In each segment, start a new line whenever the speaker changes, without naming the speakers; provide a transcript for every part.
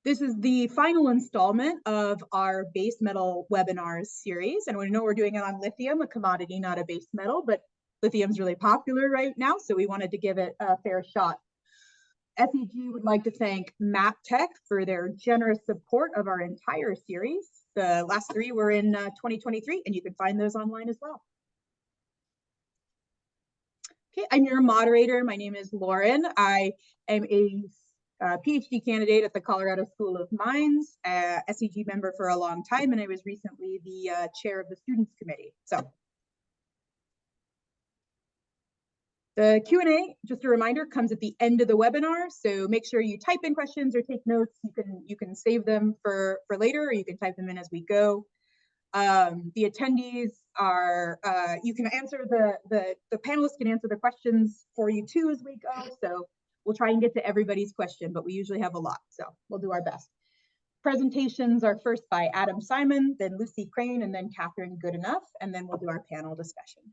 This is the final installment of our base metal webinars series. And we know we're doing it on lithium, a commodity, not a base metal, but lithium's really popular right now, so we wanted to give it a fair shot. SEG would like to thank MapTech for their generous support of our entire series. The last three were in 2023, and you can find those online as well. Okay, I'm your moderator. My name is Lauren. I am a PhD candidate at the Colorado School of Mines, SEG member for a long time, and I was recently the chair of the Students Committee. So the Q&A, just a reminder, comes at the end of the webinar, so make sure you type in questions or take notes. You can save them for later, or you can type them in as we go. The attendees are, you can answer, the panelists can answer the questions for you too as we go, so we'll try and get to everybody's question, but we usually have a lot, so we'll do our best. Presentations are first by Adam Simon, then Lucy Crane, and then Catherine Goodenough, and then we'll do our panel discussion.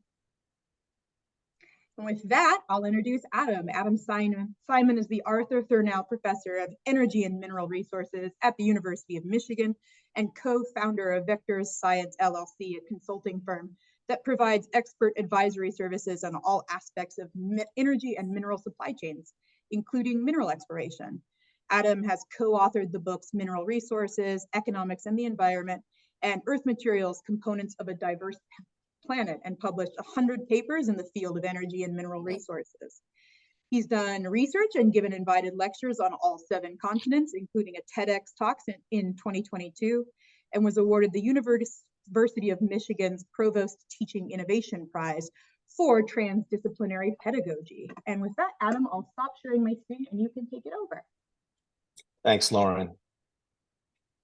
And with that, I'll introduce Adam. Adam Simon is the Arthur Thurnau Professor of Energy and Mineral Resources at the University of Michigan and co-founder of Vectors Science LLC, a consulting firm that provides expert advisory services on all aspects of energy and mineral supply chains, including mineral exploration. Adam has co-authored the books Mineral Resources, Economics and the Environment, and Earth Materials, Components of a Diverse Planet, and published 100 papers in the field of energy and mineral resources. He's done research and given invited lectures on all 7 continents, including a TEDx talk in 2022, and was awarded the University of Michigan's Provost Teaching Innovation Prize for transdisciplinary pedagogy. And with that, Adam, I'll stop sharing my screen and you can take it over.
Thanks, Lauren.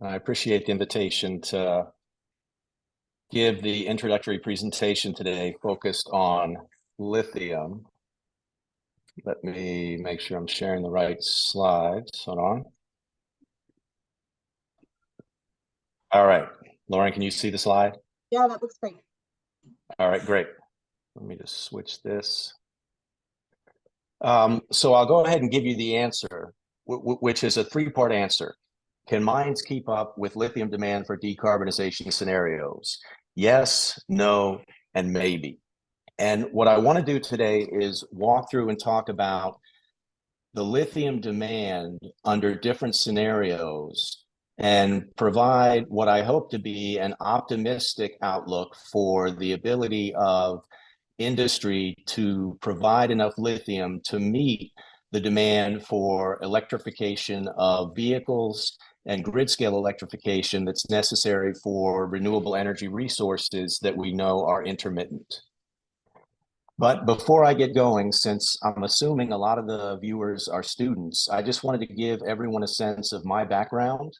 I appreciate the invitation to give the introductory presentation today focused on lithium. Let me make sure I'm sharing the right slides. Hold on. All right, Lauren, can you see the slide?
Yeah, that looks great.
All right, great. Let me just switch this. So I'll go ahead and give you the answer, which is a 3-part answer. Can mines keep up with lithium demand for decarbonization scenarios? Yes, no, and maybe. And what I want to do today is walk through and talk about the lithium demand under different scenarios and provide what I hope to be an optimistic outlook for the ability of industry to provide enough lithium to meet the demand for electrification of vehicles and grid scale electrification that's necessary for renewable energy resources that we know are intermittent. But before I get going, since I'm assuming a lot of the viewers are students, I just wanted to give everyone a sense of my background.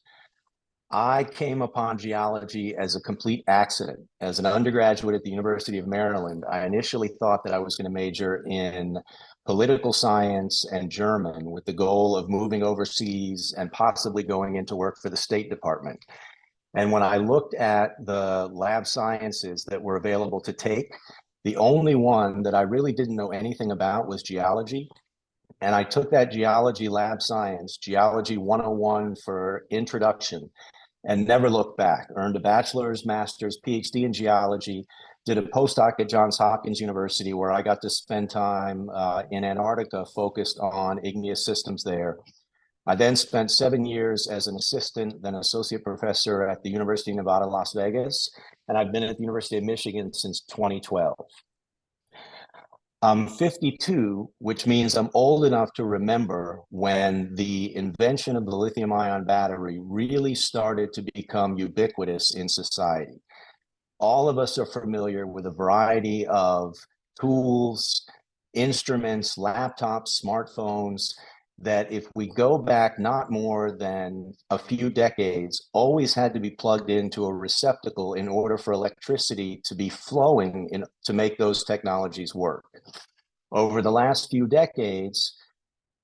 I came upon geology as a complete accident. As an undergraduate at the University of Maryland, I initially thought that I was going to major in political science and German with the goal of moving overseas and possibly going into work for the State Department. And when I looked at the lab sciences that were available to take, the only one that I really didn't know anything about was geology. And I took that geology lab science, Geology 101 for introduction, and never looked back. Earned a bachelor's, master's, PhD in geology, did a postdoc at Johns Hopkins University where I got to spend time in Antarctica focused on igneous systems there. I then spent 7 years as an assistant, then associate professor at the University of Nevada, Las Vegas, and I've been at the University of Michigan since 2012. I'm 52, which means I'm old enough to remember when the invention of the lithium-ion battery really started to become ubiquitous in society. All of us are familiar with a variety of tools, instruments, laptops, smartphones, that if we go back not more than a few decades, always had to be plugged into a receptacle in order for electricity to be flowing to make those technologies work. Over the last few decades,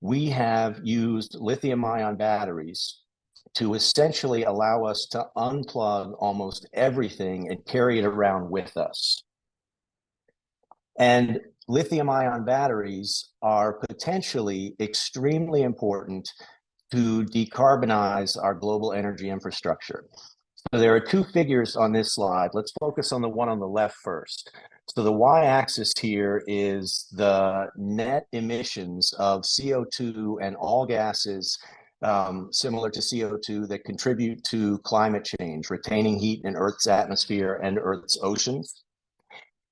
we have used lithium-ion batteries to essentially allow us to unplug almost everything and carry it around with us. And lithium-ion batteries are potentially extremely important to decarbonize our global energy infrastructure. So there are two figures on this slide. Let's focus on the one on the left first. So the y-axis here is the net emissions of CO2 and all gases similar to CO2 that contribute to climate change, retaining heat in Earth's atmosphere and Earth's oceans.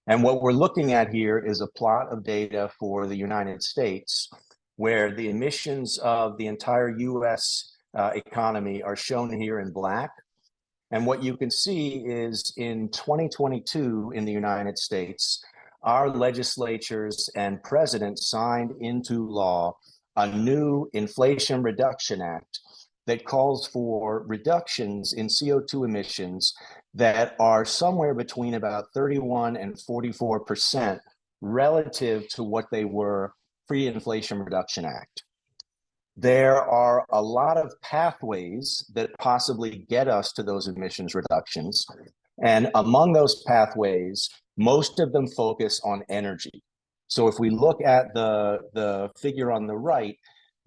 And what we're looking at here is a plot of data for the United States, where the emissions of the entire US economy are shown here in black. And what you can see is in 2022 in the United States, our legislatures and president signed into law a new Inflation Reduction Act that calls for reductions in CO2 emissions that are somewhere between about 31 and 44% relative to what they were pre-Inflation Reduction Act. There are a lot of pathways that possibly get us to those emissions reductions. And among those pathways, most of them focus on energy. So if we look at the figure on the right,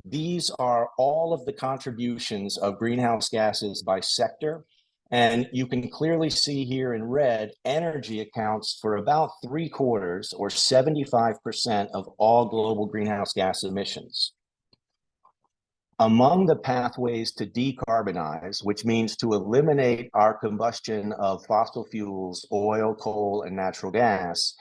these are all of the contributions of greenhouse gases by sector. And you can clearly see here in red, energy accounts for about 3/4 or 75% of all global greenhouse gas emissions. Among the pathways to decarbonize, which means to eliminate our combustion of fossil fuels, oil, coal, and natural gas,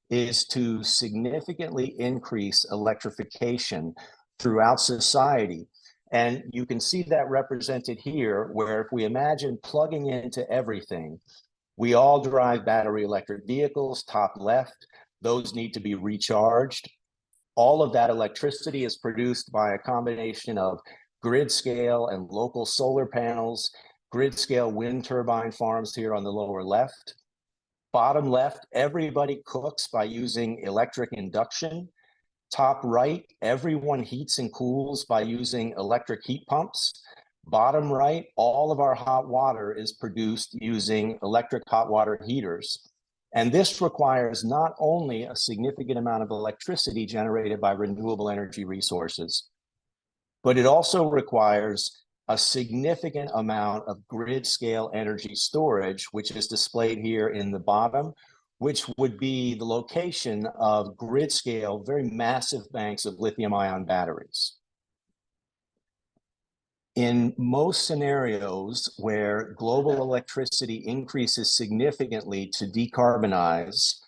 is to significantly increase electrification throughout society. And you can see that represented here, where if we imagine plugging into everything, we all drive battery electric vehicles, top left, those need to be recharged. All of that electricity is produced by a combination of grid scale and local solar panels, grid scale wind turbine farms here on the lower left. Bottom left, everybody cooks by using electric induction. Top right, everyone heats and cools by using electric heat pumps. Bottom right, all of our hot water is produced using electric hot water heaters. And this requires not only a significant amount of electricity generated by renewable energy resources, but it also requires a significant amount of grid scale energy storage, which is displayed here in the bottom, which would be the location of grid scale, very massive banks of lithium ion batteries. In most scenarios where global electricity increases significantly to decarbonize,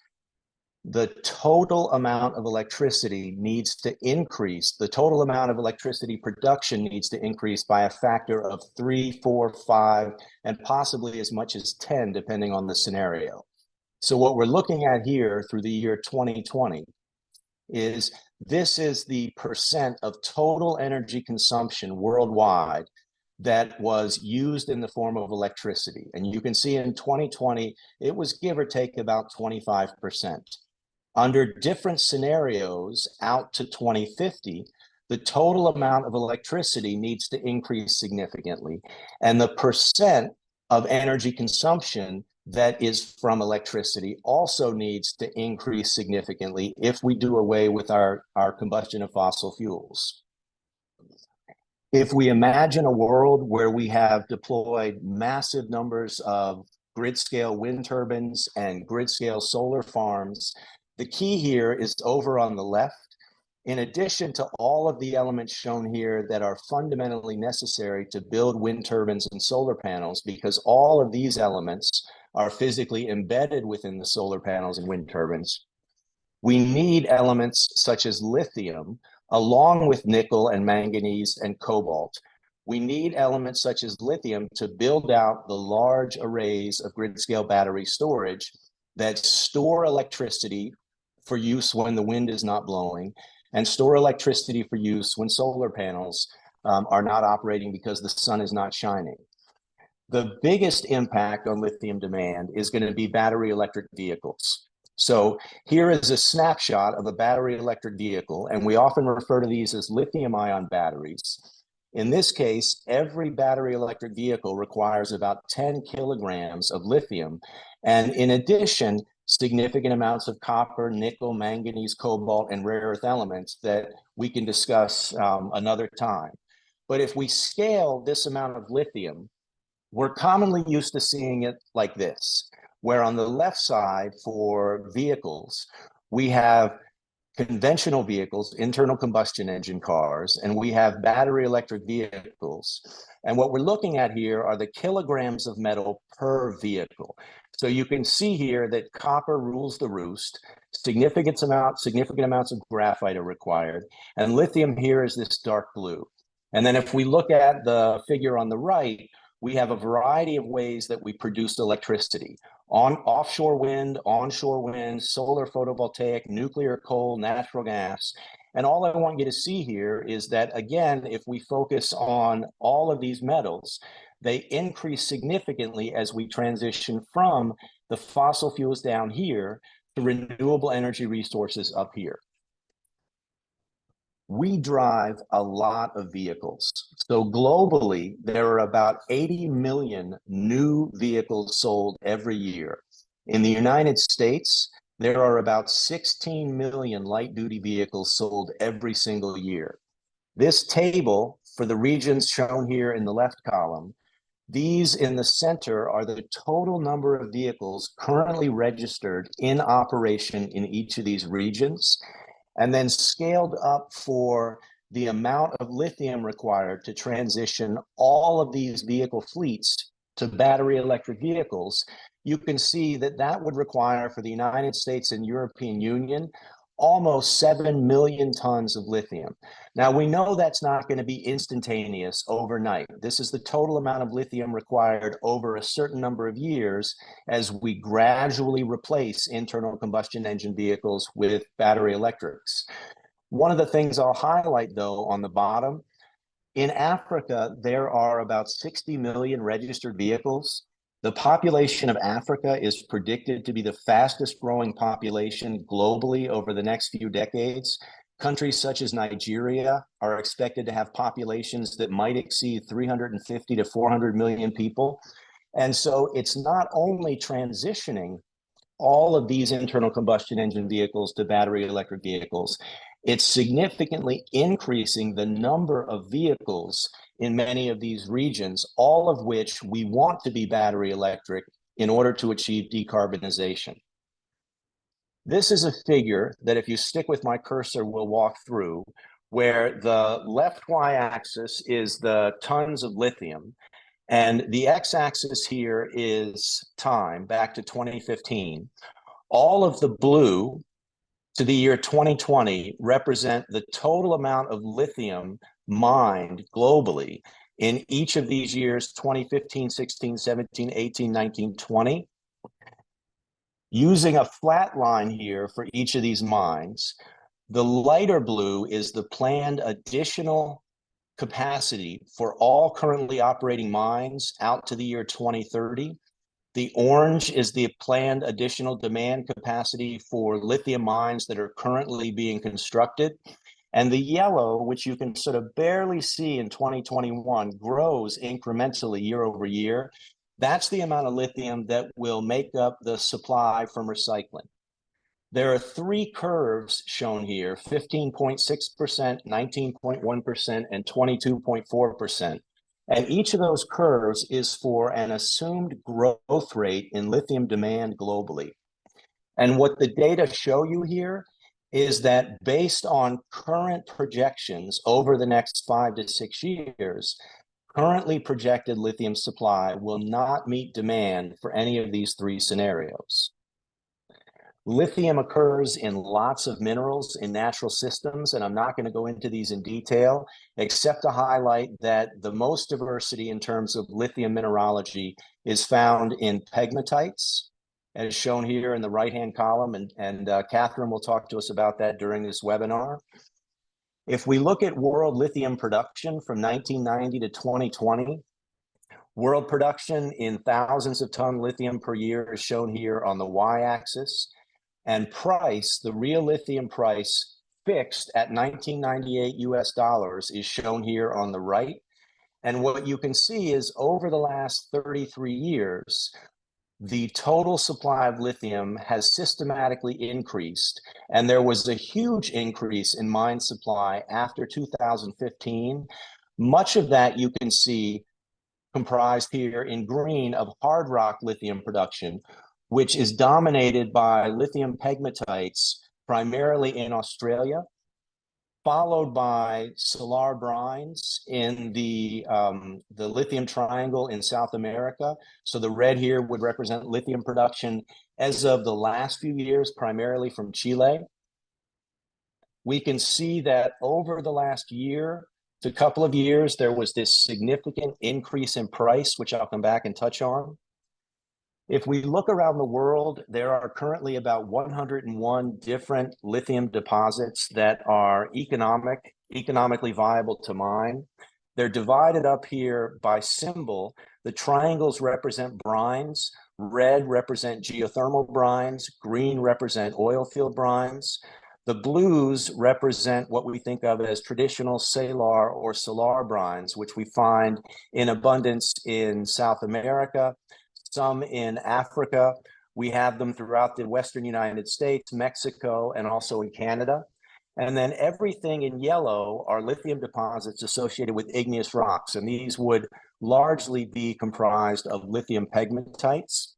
the total amount of electricity needs to increase. The total amount of electricity production needs to increase by a factor of 3, 4, 5, and possibly as much as 10, depending on the scenario. So what we're looking at here through the year 2020 is this is the percent of total energy consumption worldwide that was used in the form of electricity. And you can see in 2020, it was give or take about 25%. Under different scenarios out to 2050, the total amount of electricity needs to increase significantly. And the percent of energy consumption that is from electricity also needs to increase significantly if we do away with our combustion of fossil fuels. If we imagine a world where we have deployed massive numbers of grid scale wind turbines and grid scale solar farms, the key here is over on the left. In addition to all of the elements shown here that are fundamentally necessary to build wind turbines and solar panels, because all of these elements are physically embedded within the solar panels and wind turbines, we need elements such as lithium, along with nickel and manganese and cobalt. We need elements such as lithium to build out the large arrays of grid scale battery storage that store electricity for use when the wind is not blowing, and store electricity for use when solar panels are not operating because the sun is not shining. The biggest impact on lithium demand is going to be battery electric vehicles. So here is a snapshot of a battery electric vehicle, and we often refer to these as lithium ion batteries. In this case, every battery electric vehicle requires about 10 kilograms of lithium, and in addition, significant amounts of copper, nickel, manganese, cobalt, and rare earth elements that we can discuss another time. But if we scale this amount of lithium, we're commonly used to seeing it like this, where on the left side for vehicles, we have conventional vehicles, internal combustion engine cars, and we have battery electric vehicles. And what we're looking at here are the kilograms of metal per vehicle. So you can see here that copper rules the roost. Significant amounts of graphite are required. And lithium here is this dark blue. And then if we look at the figure on the right, we have a variety of ways that we produce electricity. On offshore wind, onshore wind, solar photovoltaic, nuclear, coal, natural gas. And all I want you to see here is that, again, if we focus on all of these metals, they increase significantly as we transition from the fossil fuels down here to renewable energy resources up here. We drive a lot of vehicles. So globally, there are about 80 million new vehicles sold every year. In the United States, there are about 16 million light-duty vehicles sold every single year. This table, for the regions shown here in the left column, these in the center are the total number of vehicles currently registered in operation in each of these regions, and then scaled up for the amount of lithium required to transition all of these vehicle fleets to battery electric vehicles. You can see that that would require for the United States and European Union almost 7 million tons of lithium. Now, we know that's not going to be instantaneous overnight. This is the total amount of lithium required over a certain number of years as we gradually replace internal combustion engine vehicles with battery electrics. One of the things I'll highlight, though, on the bottom, in Africa, there are about 60 million registered vehicles. The population of Africa is predicted to be the fastest growing population globally over the next few decades. Countries such as Nigeria are expected to have populations that might exceed 350 to 400 million people. And so it's not only transitioning all of these internal combustion engine vehicles to battery electric vehicles, it's significantly increasing the number of vehicles in many of these regions, all of which we want to be battery electric in order to achieve decarbonization. This is a figure that, if you stick with my cursor, we'll walk through, where the left y-axis is the tons of lithium, and the x-axis here is time, back to 2015. All of the blue to the year 2020 represent the total amount of lithium mined globally in each of these years, 2015, 16, 17, 18, 19, 20. Using a flat line here for each of these mines, the lighter blue is the planned additional capacity for all currently operating mines out to the year 2030. The orange is the planned additional demand capacity for lithium mines that are currently being constructed. And the yellow, which you can sort of barely see in 2021, grows incrementally year over year. That's the amount of lithium that will make up the supply from recycling. There are three curves shown here, 15.6%, 19.1%, and 22.4%. And each of those curves is for an assumed growth rate in lithium demand globally. And what the data show you here is that based on current projections over the next 5 to 6 years, currently projected lithium supply will not meet demand for any of these three scenarios. Lithium occurs in lots of minerals in natural systems, and I'm not going to go into these in detail, except to highlight that the most diversity in terms of lithium mineralogy is found in pegmatites, as shown here in the right-hand column, and Catherine will talk to us about that during this webinar. If we look at world lithium production from 1990 to 2020, world production in thousands of ton lithium per year is shown here on the y-axis. And price, the real lithium price fixed at 1998 US dollars, is shown here on the right. And what you can see is over the last 33 years, the total supply of lithium has systematically increased. And there was a huge increase in mine supply after 2015. Much of that you can see comprised here in green of hard rock lithium production, which is dominated by lithium pegmatites, primarily in Australia, followed by salar brines in the lithium triangle in South America. So the red here would represent lithium production as of the last few years, primarily from Chile. We can see that over the last year to couple of years, there was this significant increase in price, which I'll come back and touch on. If we look around the world, there are currently about 101 different lithium deposits that are economically viable to mine. They're divided up here by symbol. The triangles represent brines, red represent geothermal brines, green represent oil field brines. The blues represent what we think of as traditional salar or salar brines, which we find in abundance in South America, some in Africa. We have them throughout the Western United States, Mexico, and also in Canada. And then everything in yellow are lithium deposits associated with igneous rocks, and these would largely be comprised of lithium pegmatites.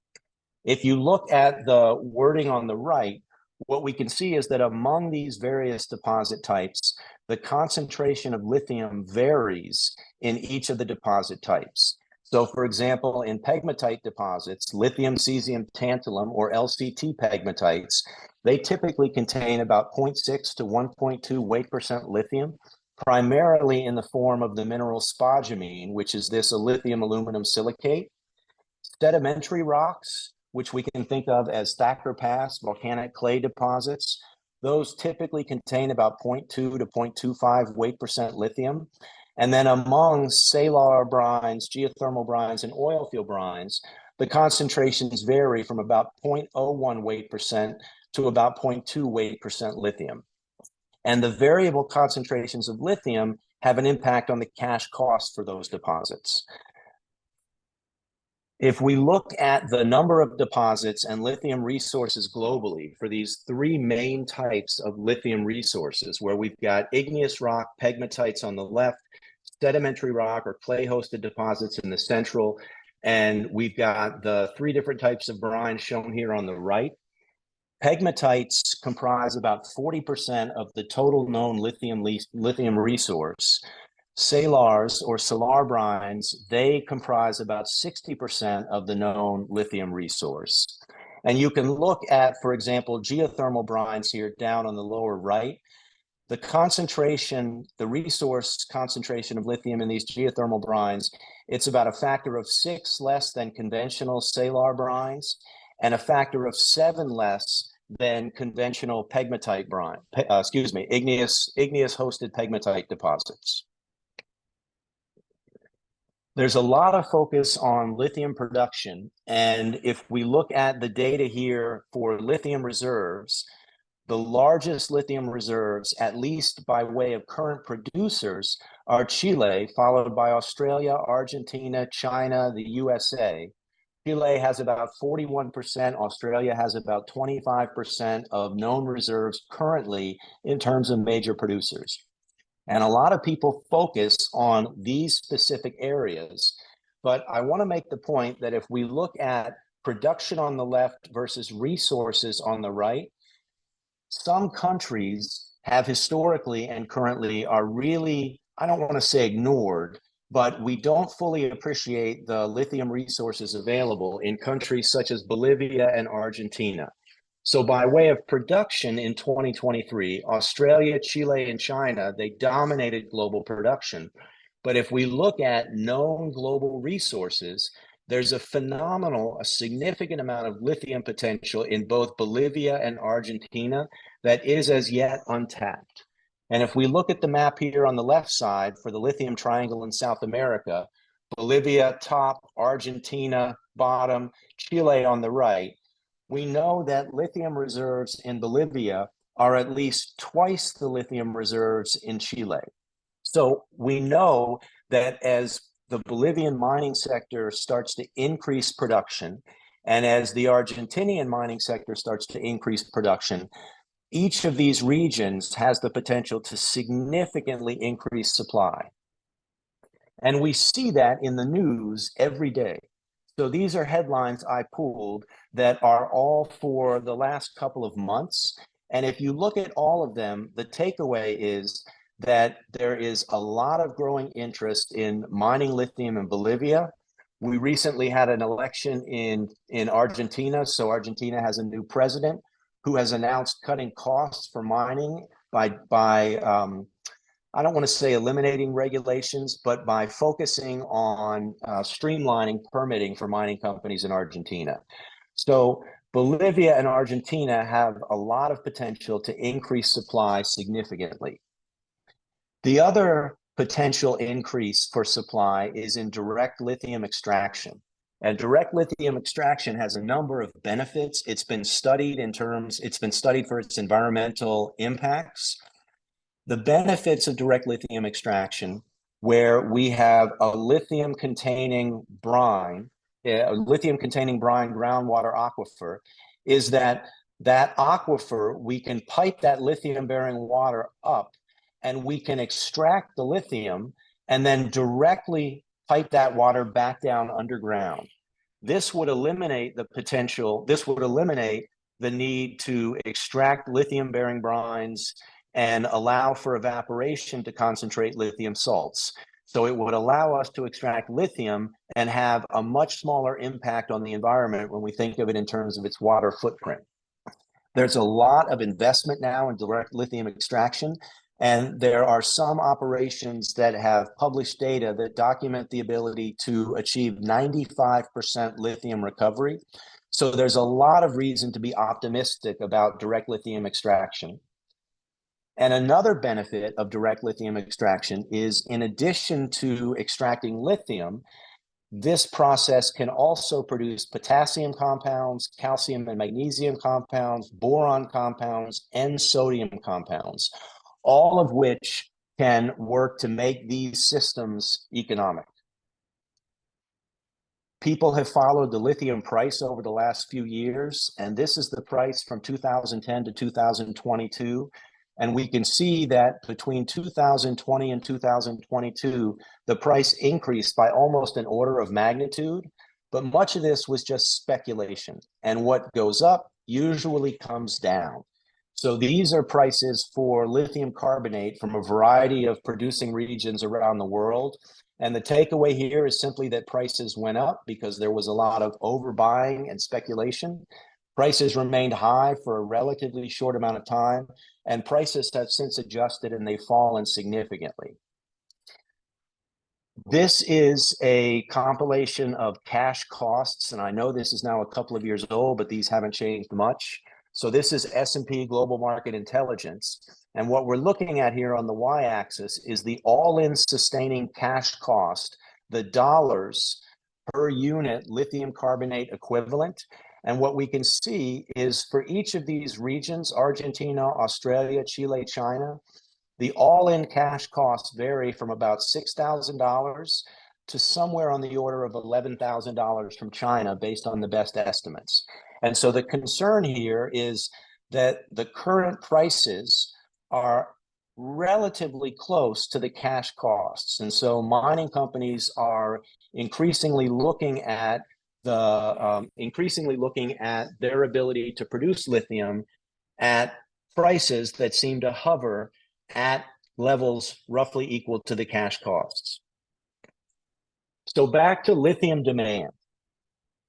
If you look at the wording on the right, what we can see is that among these various deposit types, the concentration of lithium varies in each of the deposit types. So for example, in pegmatite deposits, lithium, cesium, tantalum, or LCT pegmatites, they typically contain about 0.6 to 1.2 weight percent lithium, primarily in the form of the mineral spodumene, which is this lithium aluminum silicate. Sedimentary rocks, which we can think of as Thacker Pass volcanic clay deposits, those typically contain about 0.2 to 0.25 weight percent lithium. And then among salar brines, geothermal brines, and oil field brines, the concentrations vary from about 0.01 weight percent to about 0.2 weight percent lithium. And the variable concentrations of lithium have an impact on the cash cost for those deposits. If we look at the number of deposits and lithium resources globally for these three main types of lithium resources, where we've got igneous rock, pegmatites on the left, sedimentary rock or clay-hosted deposits in the central, and we've got the three different types of brine shown here on the right. Pegmatites comprise about 40% of the total known lithium resource. Salars or salar brines, they comprise about 60% of the known lithium resource. And you can look at, for example, geothermal brines here down on the lower right. The concentration, the resource concentration of lithium in these geothermal brines, it's about a factor of 6 less than conventional salar brines and a factor of 7 less than conventional pegmatite brine, igneous hosted pegmatite deposits. There's a lot of focus on lithium production, and if we look at the data here for lithium reserves, the largest lithium reserves, at least by way of current producers, are Chile, followed by Australia, Argentina, China, the USA. Chile has about 41%, Australia has about 25% of known reserves currently in terms of major producers. And a lot of people focus on these specific areas, but I want to make the point that if we look at production on the left versus resources on the right, some countries have historically and currently are really, I don't want to say ignored, but we don't fully appreciate the lithium resources available in countries such as Bolivia and Argentina. So by way of production in 2023, Australia, Chile, and China, they dominated global production. But if we look at known global resources, there's a significant amount of lithium potential in both Bolivia and Argentina that is as yet untapped. And if we look at the map here on the left side for the lithium triangle in South America, Bolivia top, Argentina bottom, Chile on the right, we know that lithium reserves in Bolivia are at least twice the lithium reserves in Chile. So we know that as the Bolivian mining sector starts to increase production, and as the Argentinian mining sector starts to increase production, each of these regions has the potential to significantly increase supply. And we see that in the news every day. So these are headlines I pulled that are all for the last couple of months. And if you look at all of them, the takeaway is that there is a lot of growing interest in mining lithium in Bolivia. We recently had an election in Argentina. So Argentina has a new president who has announced cutting costs for mining by I don't want to say eliminating regulations, but by focusing on streamlining permitting for mining companies in Argentina. So Bolivia and Argentina have a lot of potential to increase supply significantly. The other potential increase for supply is in direct lithium extraction. And direct lithium extraction has a number of benefits. It's been studied for its environmental impacts. The benefits of direct lithium extraction, where we have a lithium containing brine groundwater aquifer, is that aquifer, we can pipe that lithium bearing water up and we can extract the lithium and then directly pipe that water back down underground. This would eliminate the need to extract lithium bearing brines and allow for evaporation to concentrate lithium salts. So it would allow us to extract lithium and have a much smaller impact on the environment when we think of it in terms of its water footprint. There's a lot of investment now in direct lithium extraction, and there are some operations that have published data that document the ability to achieve 95% lithium recovery. So there's a lot of reason to be optimistic about direct lithium extraction. And another benefit of direct lithium extraction is, in addition to extracting lithium, this process can also produce potassium compounds, calcium and magnesium compounds, boron compounds, and sodium compounds, all of which can work to make these systems economic. People have followed the lithium price over the last few years, and this is the price from 2010 to 2022. And we can see that between 2020 and 2022, the price increased by almost an order of magnitude, but much of this was just speculation. And what goes up usually comes down. So these are prices for lithium carbonate from a variety of producing regions around the world. And the takeaway here is simply that prices went up because there was a lot of overbuying and speculation. Prices remained high for a relatively short amount of time, and prices have since adjusted and they've fallen significantly. This is a compilation of cash costs, and I know this is now a couple of years old, but these haven't changed much. So this is S&P Global Market Intelligence, and what we're looking at here on the y-axis is the all-in sustaining cash cost, the dollars per unit lithium carbonate equivalent. And what we can see is for each of these regions, Argentina, Australia, Chile, China, the all-in cash costs vary from about $6,000 to somewhere on the order of $11,000 from China, based on the best estimates. And so the concern here is that the current prices are relatively close to the cash costs. And so mining companies are increasingly looking at their ability to produce lithium at prices that seem to hover at levels roughly equal to the cash costs. So back to lithium demand.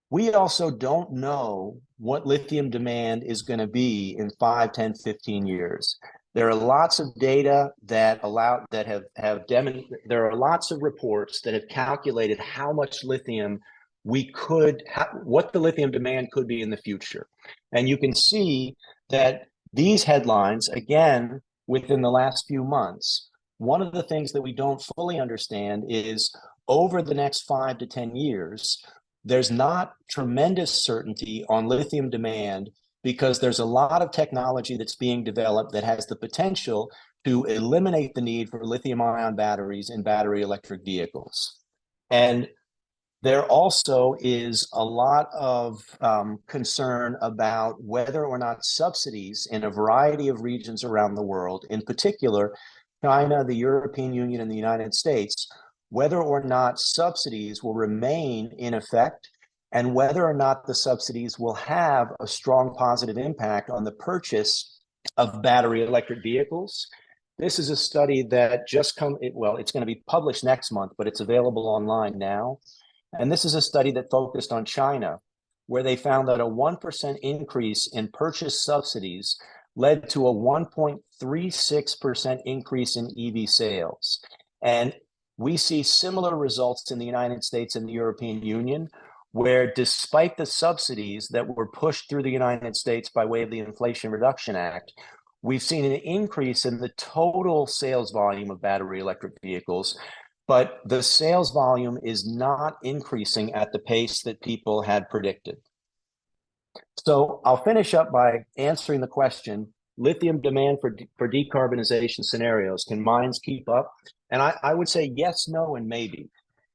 We also don't know what lithium demand is going to be in 5, 10, 15 years. There are lots of data there are lots of reports that have calculated how much lithium what the lithium demand could be in the future. And you can see that these headlines, again, within the last few months, one of the things that we don't fully understand is over the next 5 to 10 years, there's not tremendous certainty on lithium demand because there's a lot of technology that's being developed that has the potential to eliminate the need for lithium-ion batteries in battery electric vehicles. And there also is a lot of concern about whether or not subsidies in a variety of regions around the world, in particular, China, the European Union, and the United States, whether or not subsidies will remain in effect and whether or not the subsidies will have a strong positive impact on the purchase of battery electric vehicles. This is a study that just it's going to be published next month, but it's available online now. And this is a study that focused on China, where they found that a 1% increase in purchase subsidies led to a 1.36% increase in EV sales. And we see similar results in the United States and the European Union, where despite the subsidies that were pushed through the United States by way of the Inflation Reduction Act, we've seen an increase in the total sales volume of battery electric vehicles, but the sales volume is not increasing at the pace that people had predicted. So I'll finish up by answering the question, lithium demand for decarbonization scenarios, can mines keep up? And I would say yes, no, and maybe.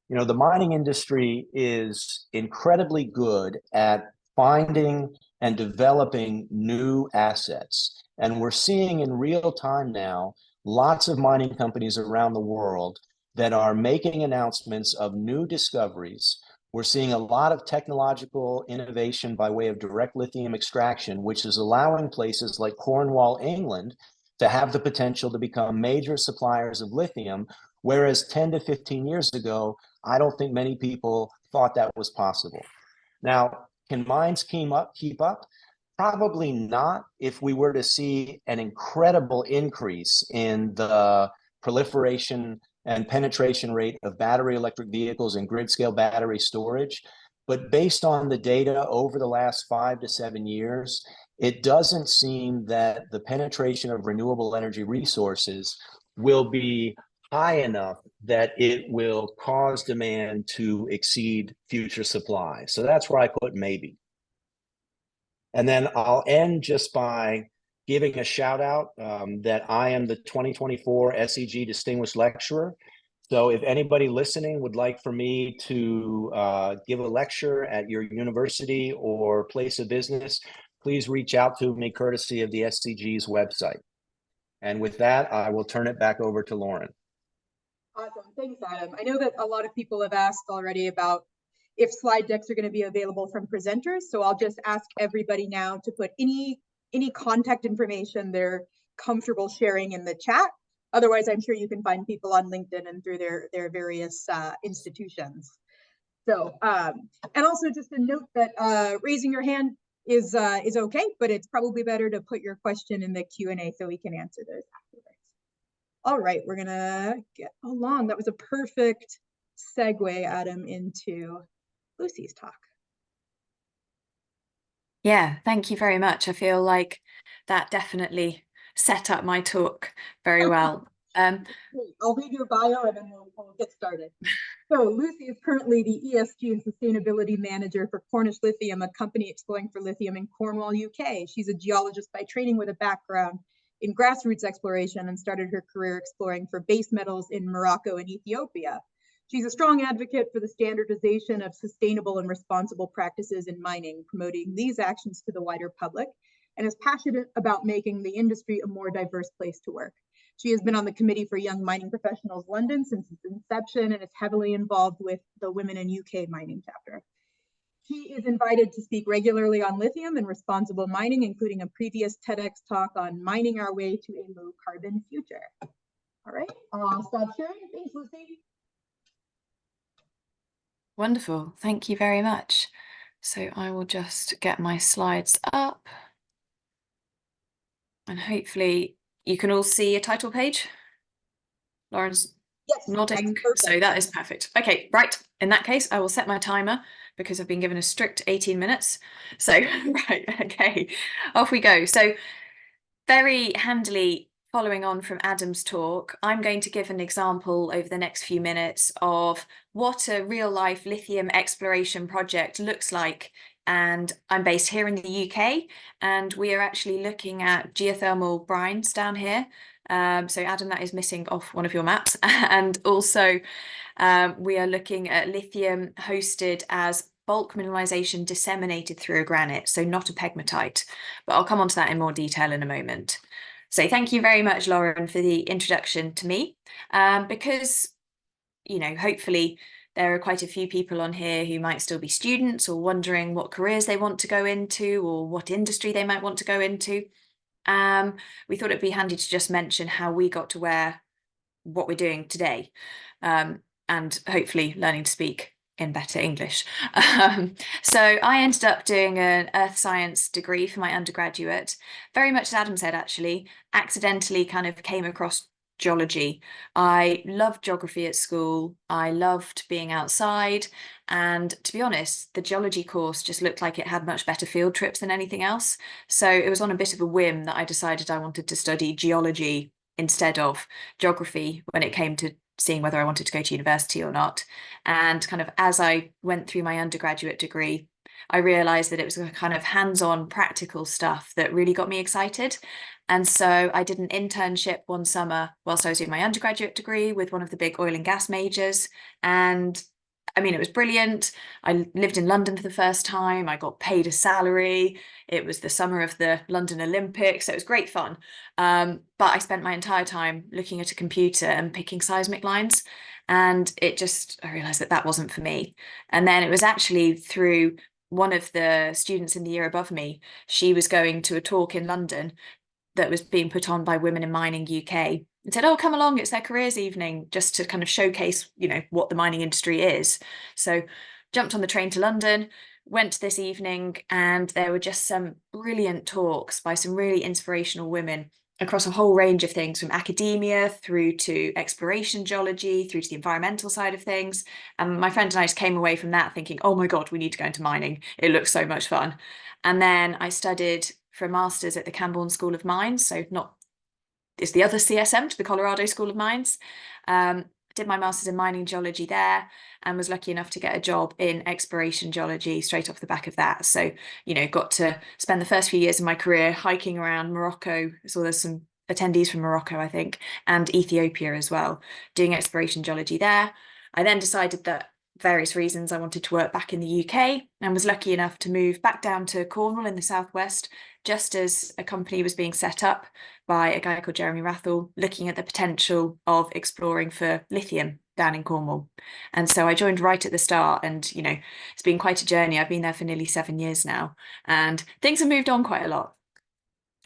You know, the mining industry is incredibly good at finding and developing new assets. And we're seeing in real time now, lots of mining companies around the world that are making announcements of new discoveries. We're seeing a lot of technological innovation by way of direct lithium extraction, which is allowing places like Cornwall, England, to have the potential to become major suppliers of lithium, whereas 10 to 15 years ago, I don't think many people thought that was possible. Now, can mines keep up? Probably not if we were to see an incredible increase in the proliferation and penetration rate of battery electric vehicles and grid scale battery storage. But based on the data over the last 5 to 7 years, it doesn't seem that the penetration of renewable energy resources will be high enough that it will cause demand to exceed future supply. So that's where I put maybe. And then I'll end just by giving a shout out that I am the 2024 SEG Distinguished Lecturer. So if anybody listening would like for me to give a lecture at your university or place of business, please reach out to me courtesy of the SCG's website. And with that, I will turn it back over to Lauren.
Awesome, thanks, Adam. I know that a lot of people have asked already about if slide decks are going to be available from presenters, so I'll just ask everybody now to put any contact information they're comfortable sharing in the chat. Otherwise, I'm sure you can find people on LinkedIn and through their various institutions. So, and also just a note that raising your hand is okay, but it's probably better to put your question in the Q&A so we can answer those afterwards. All right, we're gonna get along. That was a perfect segue, Adam, into Lucy's talk.
Yeah, thank you very much. I feel like that definitely set up my talk very well.
I'll read your bio and then we'll get started. So Lucy is currently the ESG and Sustainability Manager for Cornish Lithium, a company exploring for lithium in Cornwall, UK. She's a geologist by training with a background in grassroots exploration and started her career exploring for base metals in Morocco and Ethiopia. She's a strong advocate for the standardization of sustainable and responsible practices in mining, promoting these actions to the wider public, and is passionate about making the industry a more diverse place to work. She has been on the Committee for Young Mining Professionals London since its inception and is heavily involved with the Women in UK Mining chapter. She is invited to speak regularly on lithium and responsible mining, including a previous TEDx talk on mining our way to a low carbon future. All right, I'll stop sharing. Thanks, Lucy.
Wonderful, thank you very much. So I will just get my slides up. And hopefully you can all see a title page. Lauren's nodding, so that is perfect. Okay, right, in that case, I will set my timer because I've been given a strict 18 minutes. So, right, okay, off we go. So very handily following on from Adam's talk, I'm going to give an example over the next few minutes of what a real life lithium exploration project looks like. And I'm based here in the UK, and we are actually looking at geothermal brines down here. So Adam, that is missing off one of your maps. And also we are looking at lithium hosted as bulk mineralization disseminated through a granite, so not a pegmatite. But I'll come on to that in more detail in a moment. So thank you very much, Lauren, for the introduction to me, because you know, hopefully there are quite a few people on here who might still be students or wondering what careers they want to go into or what industry they might want to go into. We thought it'd be handy to just mention how we got to what we're doing today, and hopefully learning to speak in better English. So I ended up doing an earth science degree for my undergraduate, very much as Adam said, actually, accidentally kind of came across geology. I loved geography at school. I loved being outside. And to be honest, the geology course just looked like it had much better field trips than anything else. So it was on a bit of a whim that I decided I wanted to study geology instead of geography when it came to seeing whether I wanted to go to university or not. And kind of as I went through my undergraduate degree, I realized that it was a kind of hands-on practical stuff that really got me excited. And so I did an internship one summer whilst I was doing my undergraduate degree with one of the big oil and gas majors. And I mean, it was brilliant. I lived in London for the first time. I got paid a salary. It was the summer of the London Olympics, so it was great fun. But I spent my entire time looking at a computer and picking seismic lines. And I realized that wasn't for me. And then it was actually through one of the students in the year above me. She was going to a talk in London that was being put on by Women in Mining UK, and said, oh, come along, it's their careers evening, just to kind of showcase, you know, what the mining industry is. So jumped on the train to London, went to this evening, and there were just some brilliant talks by some really inspirational women across a whole range of things, from academia through to exploration geology, through to the environmental side of things. And my friend and I just came away from that thinking, oh my God, we need to go into mining. It looks so much fun. And then I studied for a master's at the Camborne School of Mines, so it's the other CSM to the Colorado School of Mines. Did my master's in mining geology there and was lucky enough to get a job in exploration geology straight off the back of that. So, you know, got to spend the first few years of my career hiking around Morocco. So there's some attendees from Morocco, I think, and Ethiopia as well, doing exploration geology there. I then decided that various reasons I wanted to work back in the UK and was lucky enough to move back down to Cornwall in the southwest, just as a company was being set up by a guy called Jeremy Rathall, looking at the potential of exploring for lithium down in Cornwall. And so I joined right at the start, and, you know, it's been quite a journey. I've been there for nearly 7 years now, and things have moved on quite a lot.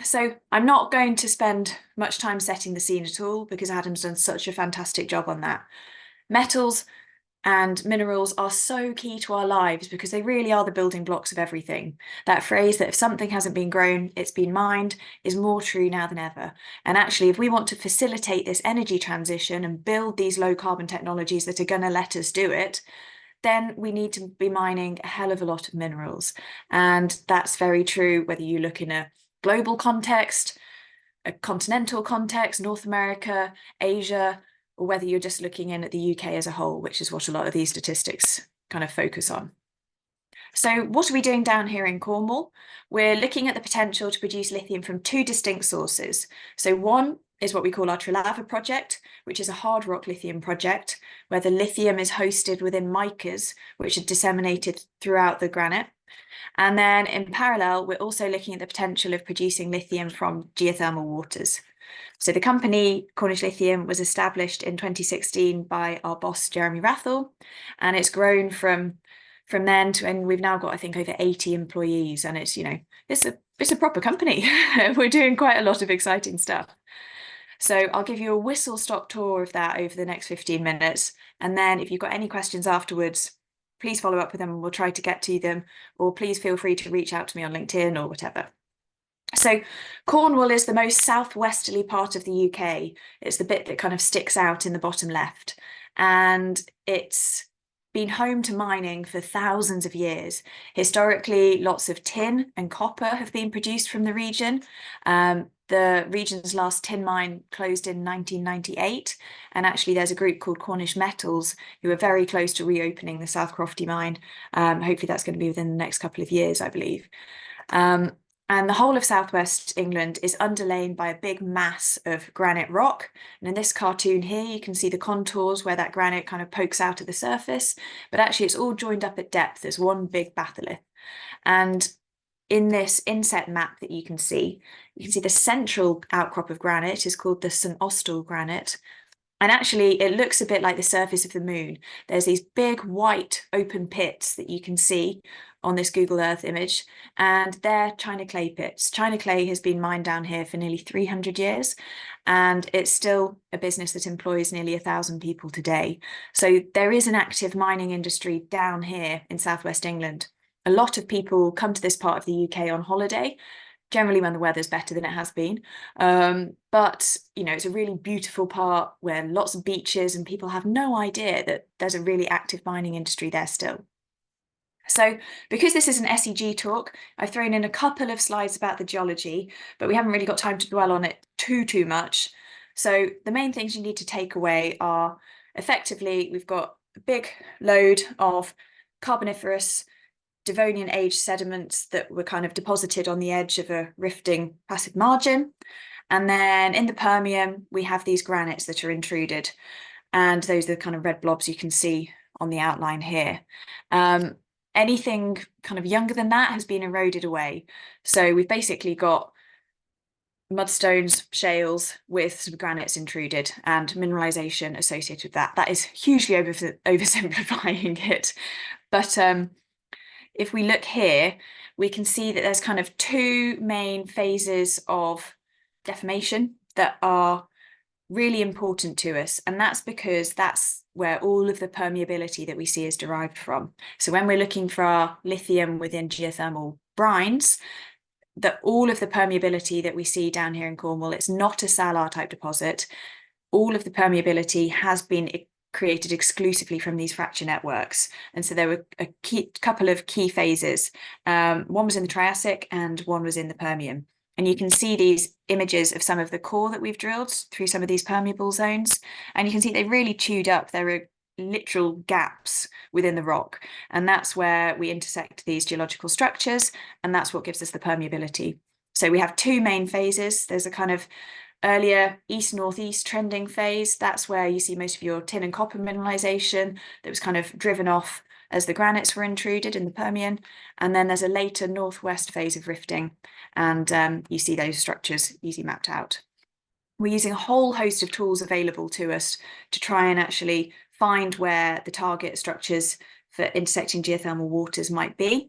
So I'm not going to spend much time setting the scene at all, because Adam's done such a fantastic job on that. Metals and minerals are so key to our lives because they really are the building blocks of everything. That phrase that if something hasn't been grown, it's been mined is more true now than ever. And actually, if we want to facilitate this energy transition and build these low carbon technologies that are going to let us do it, then we need to be mining a hell of a lot of minerals. And that's very true whether you look in a global context, a continental context, North America, Asia, or whether you're just looking in at the UK as a whole, which is what a lot of these statistics kind of focus on. So what are we doing down here in Cornwall? We're looking at the potential to produce lithium from two distinct sources. So one is what we call our Trilava project, which is a hard rock lithium project, where the lithium is hosted within micas, which are disseminated throughout the granite. And then in parallel, we're also looking at the potential of producing lithium from geothermal waters. So the company Cornish Lithium was established in 2016 by our boss, Jeremy Rathall, and it's grown from then to, and we've now got, I think, over 80 employees, and it's, you know, it's a proper company. We're doing quite a lot of exciting stuff. So I'll give you a whistle-stop tour of that over the next 15 minutes. And then if you've got any questions afterwards, please follow up with them and we'll try to get to them, or please feel free to reach out to me on LinkedIn or whatever. So Cornwall is the most southwesterly part of the UK. It's the bit that kind of sticks out in the bottom left. And it's been home to mining for thousands of years. Historically, lots of tin and copper have been produced from the region. The region's last tin mine closed in 1998. And actually there's a group called Cornish Metals who are very close to reopening the South Crofty mine. Hopefully that's going to be within the next couple of years, I believe. And the whole of southwest England is underlain by a big mass of granite rock. And in this cartoon here, you can see the contours where that granite kind of pokes out at the surface, but actually it's all joined up at depth as one big batholith. And in this inset map that you can see the central outcrop of granite is called the St Austell granite. And actually, it looks a bit like the surface of the moon. There's these big white open pits that you can see on this Google Earth image, and they're China clay pits. China clay has been mined down here for nearly 300 years, and it's still a business that employs nearly 1,000 people today. So there is an active mining industry down here in southwest England. A lot of people come to this part of the UK on holiday, generally when the weather's better than it has been. But, you know, it's a really beautiful part where lots of beaches, and people have no idea that there's a really active mining industry there still. So because this is an SEG talk, I've thrown in a couple of slides about the geology, but we haven't really got time to dwell on it too much. So the main things you need to take away are, effectively, we've got a big load of Carboniferous Devonian age sediments that were kind of deposited on the edge of a rifting passive margin. And then in the Permian, we have these granites that are intruded. And those are the kind of red blobs you can see on the outline here. Anything kind of younger than that has been eroded away. So we've basically got mudstones, shales with some granites intruded and mineralization associated with that. That is hugely oversimplifying it. But if we look here, we can see that there's kind of two main phases of deformation that are really important to us. And that's because that's where all of the permeability that we see is derived from. So when we're looking for our lithium within geothermal brines, that all of the permeability that we see down here in Cornwall, it's not a salar type deposit. All of the permeability has been created exclusively from these fracture networks. And so there were a couple of key phases. One was in the Triassic and one was in the Permian. And you can see these images of some of the core that we've drilled through some of these permeable zones. And you can see they really chewed up. There are literal gaps within the rock. And that's where we intersect these geological structures. And that's what gives us the permeability. So we have two main phases. There's a kind of earlier east-northeast trending phase. That's where you see most of your tin and copper mineralization that was kind of driven off as the granites were intruded in the Permian. And then there's a later northwest phase of rifting, and you see those structures easily mapped out. We're using a whole host of tools available to us to try and actually find where the target structures for intersecting geothermal waters might be.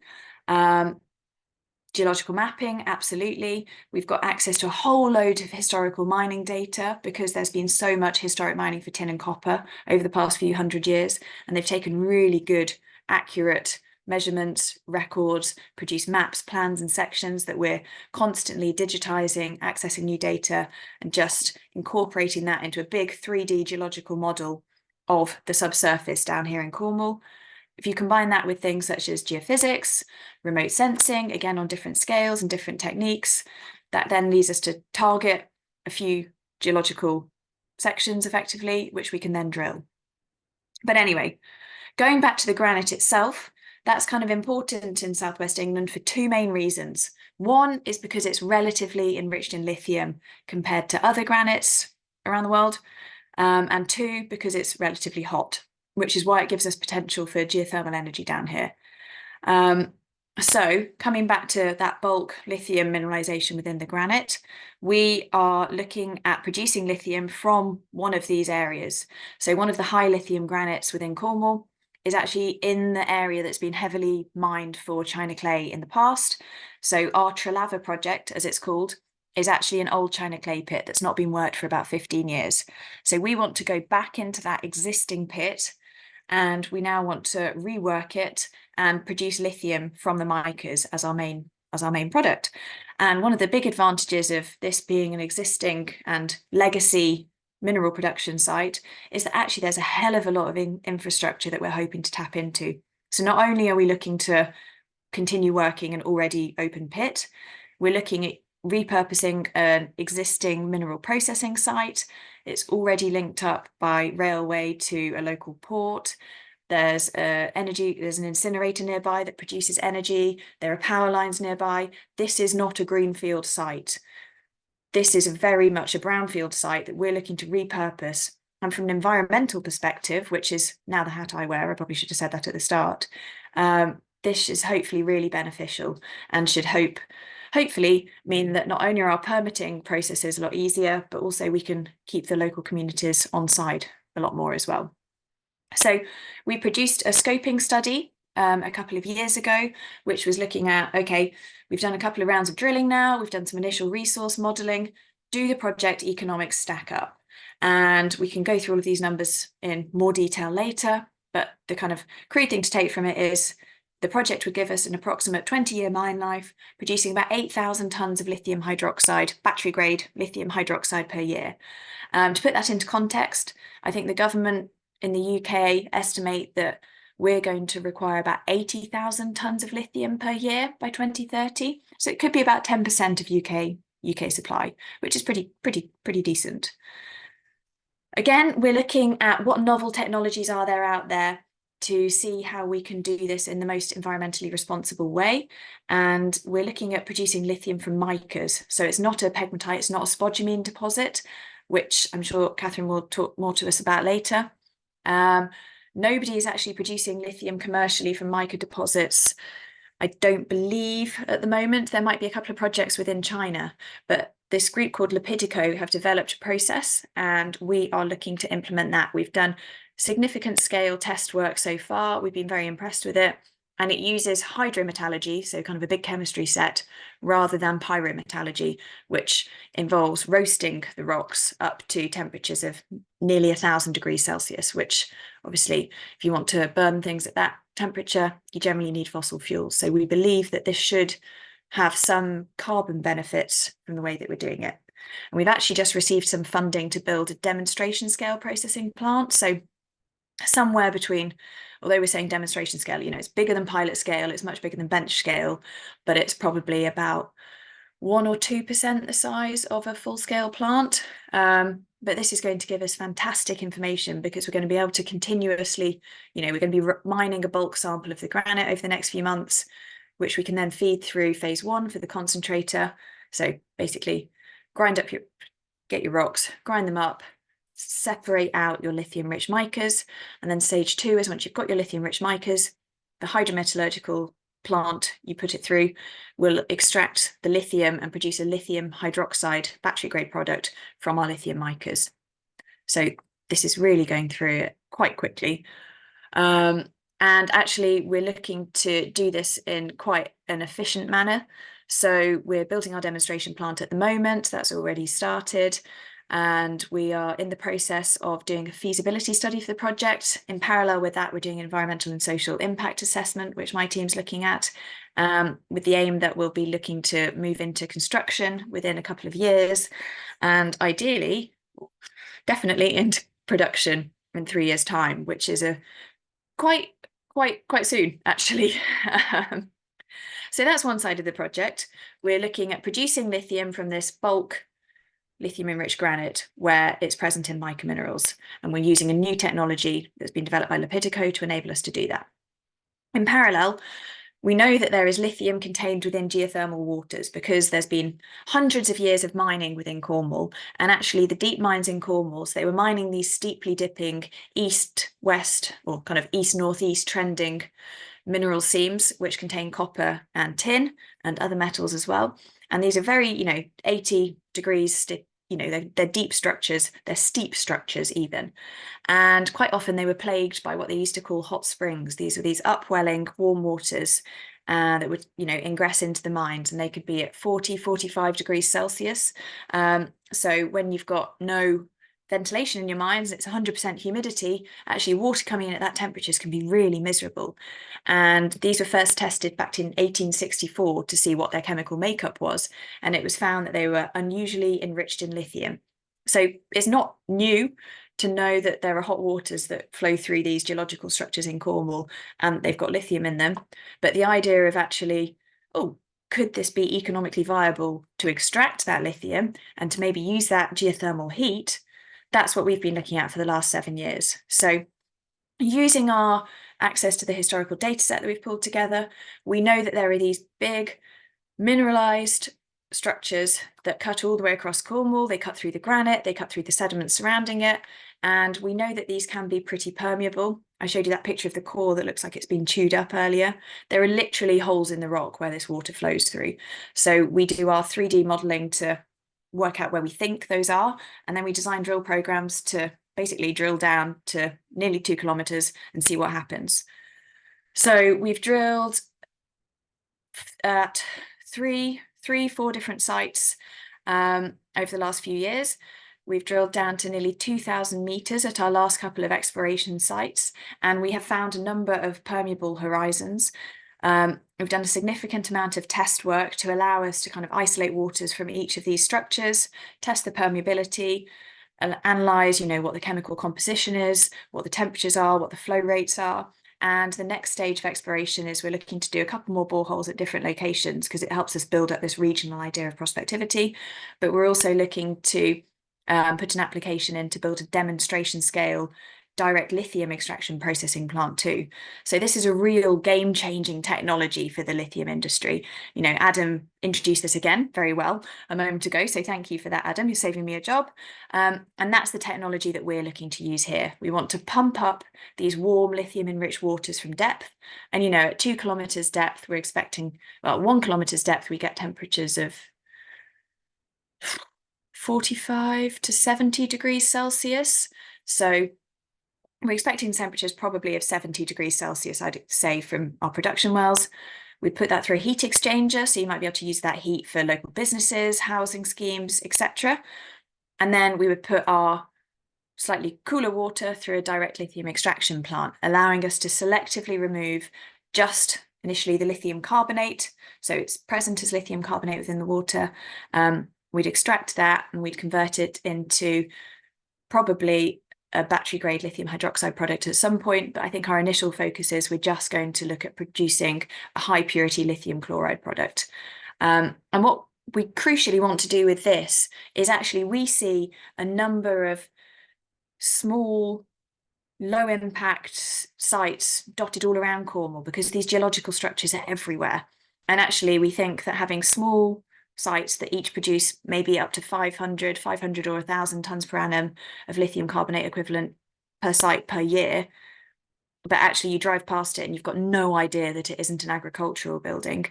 Geological mapping, absolutely. We've got access to a whole load of historical mining data because there's been so much historic mining for tin and copper over the past few hundred years, and they've taken really good, accurate measurements, records, produced maps, plans, and sections that we're constantly digitizing, accessing new data, and just incorporating that into a big 3D geological model of the subsurface down here in Cornwall. If you combine that with things such as geophysics, remote sensing, again on different scales and different techniques, that then leads us to target a few geological sections effectively, which we can then drill. But anyway, going back to the granite itself, that's kind of important in southwest England for two main reasons. One is because it's relatively enriched in lithium compared to other granites around the world, and two, because it's relatively hot, which is why it gives us potential for geothermal energy down here. So coming back to that bulk lithium mineralization within the granite, we are looking at producing lithium from one of these areas. So one of the high lithium granites within Cornwall is actually in the area that's been heavily mined for China clay in the past. So our Trelava project, as it's called, is actually an old China clay pit that's not been worked for about 15 years. So we want to go back into that existing pit, and we now want to rework it and produce lithium from the micas as our main product. And one of the big advantages of this being an existing and legacy mineral production site is that actually there's a hell of a lot of infrastructure that we're hoping to tap into. So not only are we looking to continue working an already open pit, we're looking at repurposing an existing mineral processing site. It's already linked up by railway to a local port. There's there's an incinerator nearby that produces energy. There are power lines nearby. This is not a greenfield site. This is very much a brownfield site that we're looking to repurpose. And from an environmental perspective, which is now the hat I wear, I probably should have said that at the start, this is hopefully really beneficial and should hopefully mean that not only are our permitting processes a lot easier, but also we can keep the local communities on side a lot more as well. So we produced a scoping study a couple of years ago, which was looking at, okay, we've done a couple of rounds of drilling now, we've done some initial resource modelling, do the project economics stack up? And we can go through all of these numbers in more detail later, but the kind of crude thing to take from it is the project would give us an approximate 20-year mine life, producing about 8,000 tonnes of lithium hydroxide, battery-grade lithium hydroxide per year. To put that into context, I think the government in the UK estimate that we're going to require about 80,000 tonnes of lithium per year by 2030. So it could be about 10% of UK supply, which is pretty decent. Again, we're looking at what novel technologies are there out there to see how we can do this in the most environmentally responsible way. And we're looking at producing lithium from micas. So it's not a pegmatite, it's not a spodumene deposit, which I'm sure Catherine will talk more to us about later. Nobody is actually producing lithium commercially from mica deposits. I don't believe at the moment. There might be a couple of projects within China, but this group called Lepidico have developed a process and we are looking to implement that. We've done significant scale test work so far. We've been very impressed with it. And it uses hydrometallurgy, so kind of a big chemistry set, rather than pyrometallurgy, which involves roasting the rocks up to temperatures of nearly 1,000 degrees Celsius, which obviously, if you want to burn things at that temperature, you generally need fossil fuels. So we believe that this should have some carbon benefits from the way that we're doing it. And we've actually just received some funding to build a demonstration scale processing plant. So somewhere between, although we're saying demonstration scale, it's bigger than pilot scale, it's much bigger than bench scale, but it's probably about 1 or 2% the size of a full-scale plant. But this is going to give us fantastic information because we're going to be able to continuously, we're going to be mining a bulk sample of the granite over the next few months, which we can then feed through phase 1 for the concentrator. So basically get your rocks, grind them up, separate out your lithium-rich micas, and then stage 2 is once you've got your lithium-rich micas, the hydrometallurgical plant you put it through will extract the lithium and produce a lithium hydroxide battery-grade product from our lithium micas. So this is really going through it quite quickly. And actually, we're looking to do this in quite an efficient manner. So we're building our demonstration plant at the moment. That's already started. And we are in the process of doing a feasibility study for the project. In parallel with that, we're doing an environmental and social impact assessment, which my team's looking at, with the aim that we'll be looking to move into construction within a couple of years, and ideally, definitely into production in 3 years' time, which is a quite soon, actually. So that's one side of the project. We're looking at producing lithium from this bulk lithium-enriched granite where it's present in mica minerals. And we're using a new technology that's been developed by Lepidico to enable us to do that. In parallel, we know that there is lithium contained within geothermal waters because there's been hundreds of years of mining within Cornwall. And actually the deep mines in Cornwall, so they were mining these steeply dipping east-west or kind of east-northeast trending mineral seams, which contain copper and tin and other metals as well. And these are very, 80 degrees, they're deep structures, they're steep structures even. And quite often they were plagued by what they used to call hot springs. These are these upwelling warm waters that would, ingress into the mines, and they could be at 40, 45 degrees Celsius. So when you've got no ventilation in your mines, it's 100% humidity, actually water coming in at that temperatures can be really miserable. And these were first tested back in 1864 to see what their chemical makeup was, and it was found that they were unusually enriched in lithium. So it's not new to know that there are hot waters that flow through these geological structures in Cornwall and they've got lithium in them, but the idea of actually, could this be economically viable to extract that lithium and to maybe use that geothermal heat? That's what we've been looking at for the last 7 years. So using our access to the historical data set that we've pulled together, we know that there are these big mineralized structures that cut all the way across Cornwall. They cut through the granite, they cut through the sediments surrounding it, And we know that these can be pretty permeable. I showed you that picture of the core that looks like it's been chewed up earlier. There are literally holes in the rock where this water flows through. So we do our 3D modeling to work out where we think those are. And then we design drill programs to basically drill down to nearly 2 kilometers and see what happens. So we've drilled at four different sites over the last few years. We've drilled down to nearly 2,000 meters at our last couple of exploration sites, and we have found a number of permeable horizons. We've done a significant amount of test work to allow us to kind of isolate waters from each of these structures, test the permeability, analyze, what the chemical composition is, what the temperatures are, what the flow rates are. And the next stage of exploration is we're looking to do a couple more boreholes at different locations because it helps us build up this regional idea of prospectivity. But we're also looking to put an application in to build a demonstration scale direct lithium extraction processing plant too. So this is a real game-changing technology for the lithium industry. Adam introduced this again very well a moment ago, so thank you for that, Adam. You're saving me a job. And that's the technology that we're looking to use here. We want to pump up these warm lithium-enriched waters from depth. And at 2 kilometers depth, we're expecting, well, 1 kilometers depth, we get temperatures of 45 to 70 degrees Celsius. So we're expecting temperatures probably of 70 degrees Celsius, I'd say, from our production wells. We put that through a heat exchanger, so you might be able to use that heat for local businesses, housing schemes, etc. And then we would put our slightly cooler water through a direct lithium extraction plant, allowing us to selectively remove just initially the lithium carbonate. So it's present as lithium carbonate within the water. We'd extract that and we'd convert it into probably a battery grade lithium hydroxide product at some point, but I think our initial focus is we're just going to look at producing a high purity lithium chloride product. And what we crucially want to do with this is actually we see a number of small, low impact sites dotted all around Cornwall because these geological structures are everywhere. And actually we think that having small sites that each produce maybe up to 500 or 1,000 tons per annum of lithium carbonate equivalent per site per year, but actually you drive past it and you've got no idea that it isn't an agricultural building.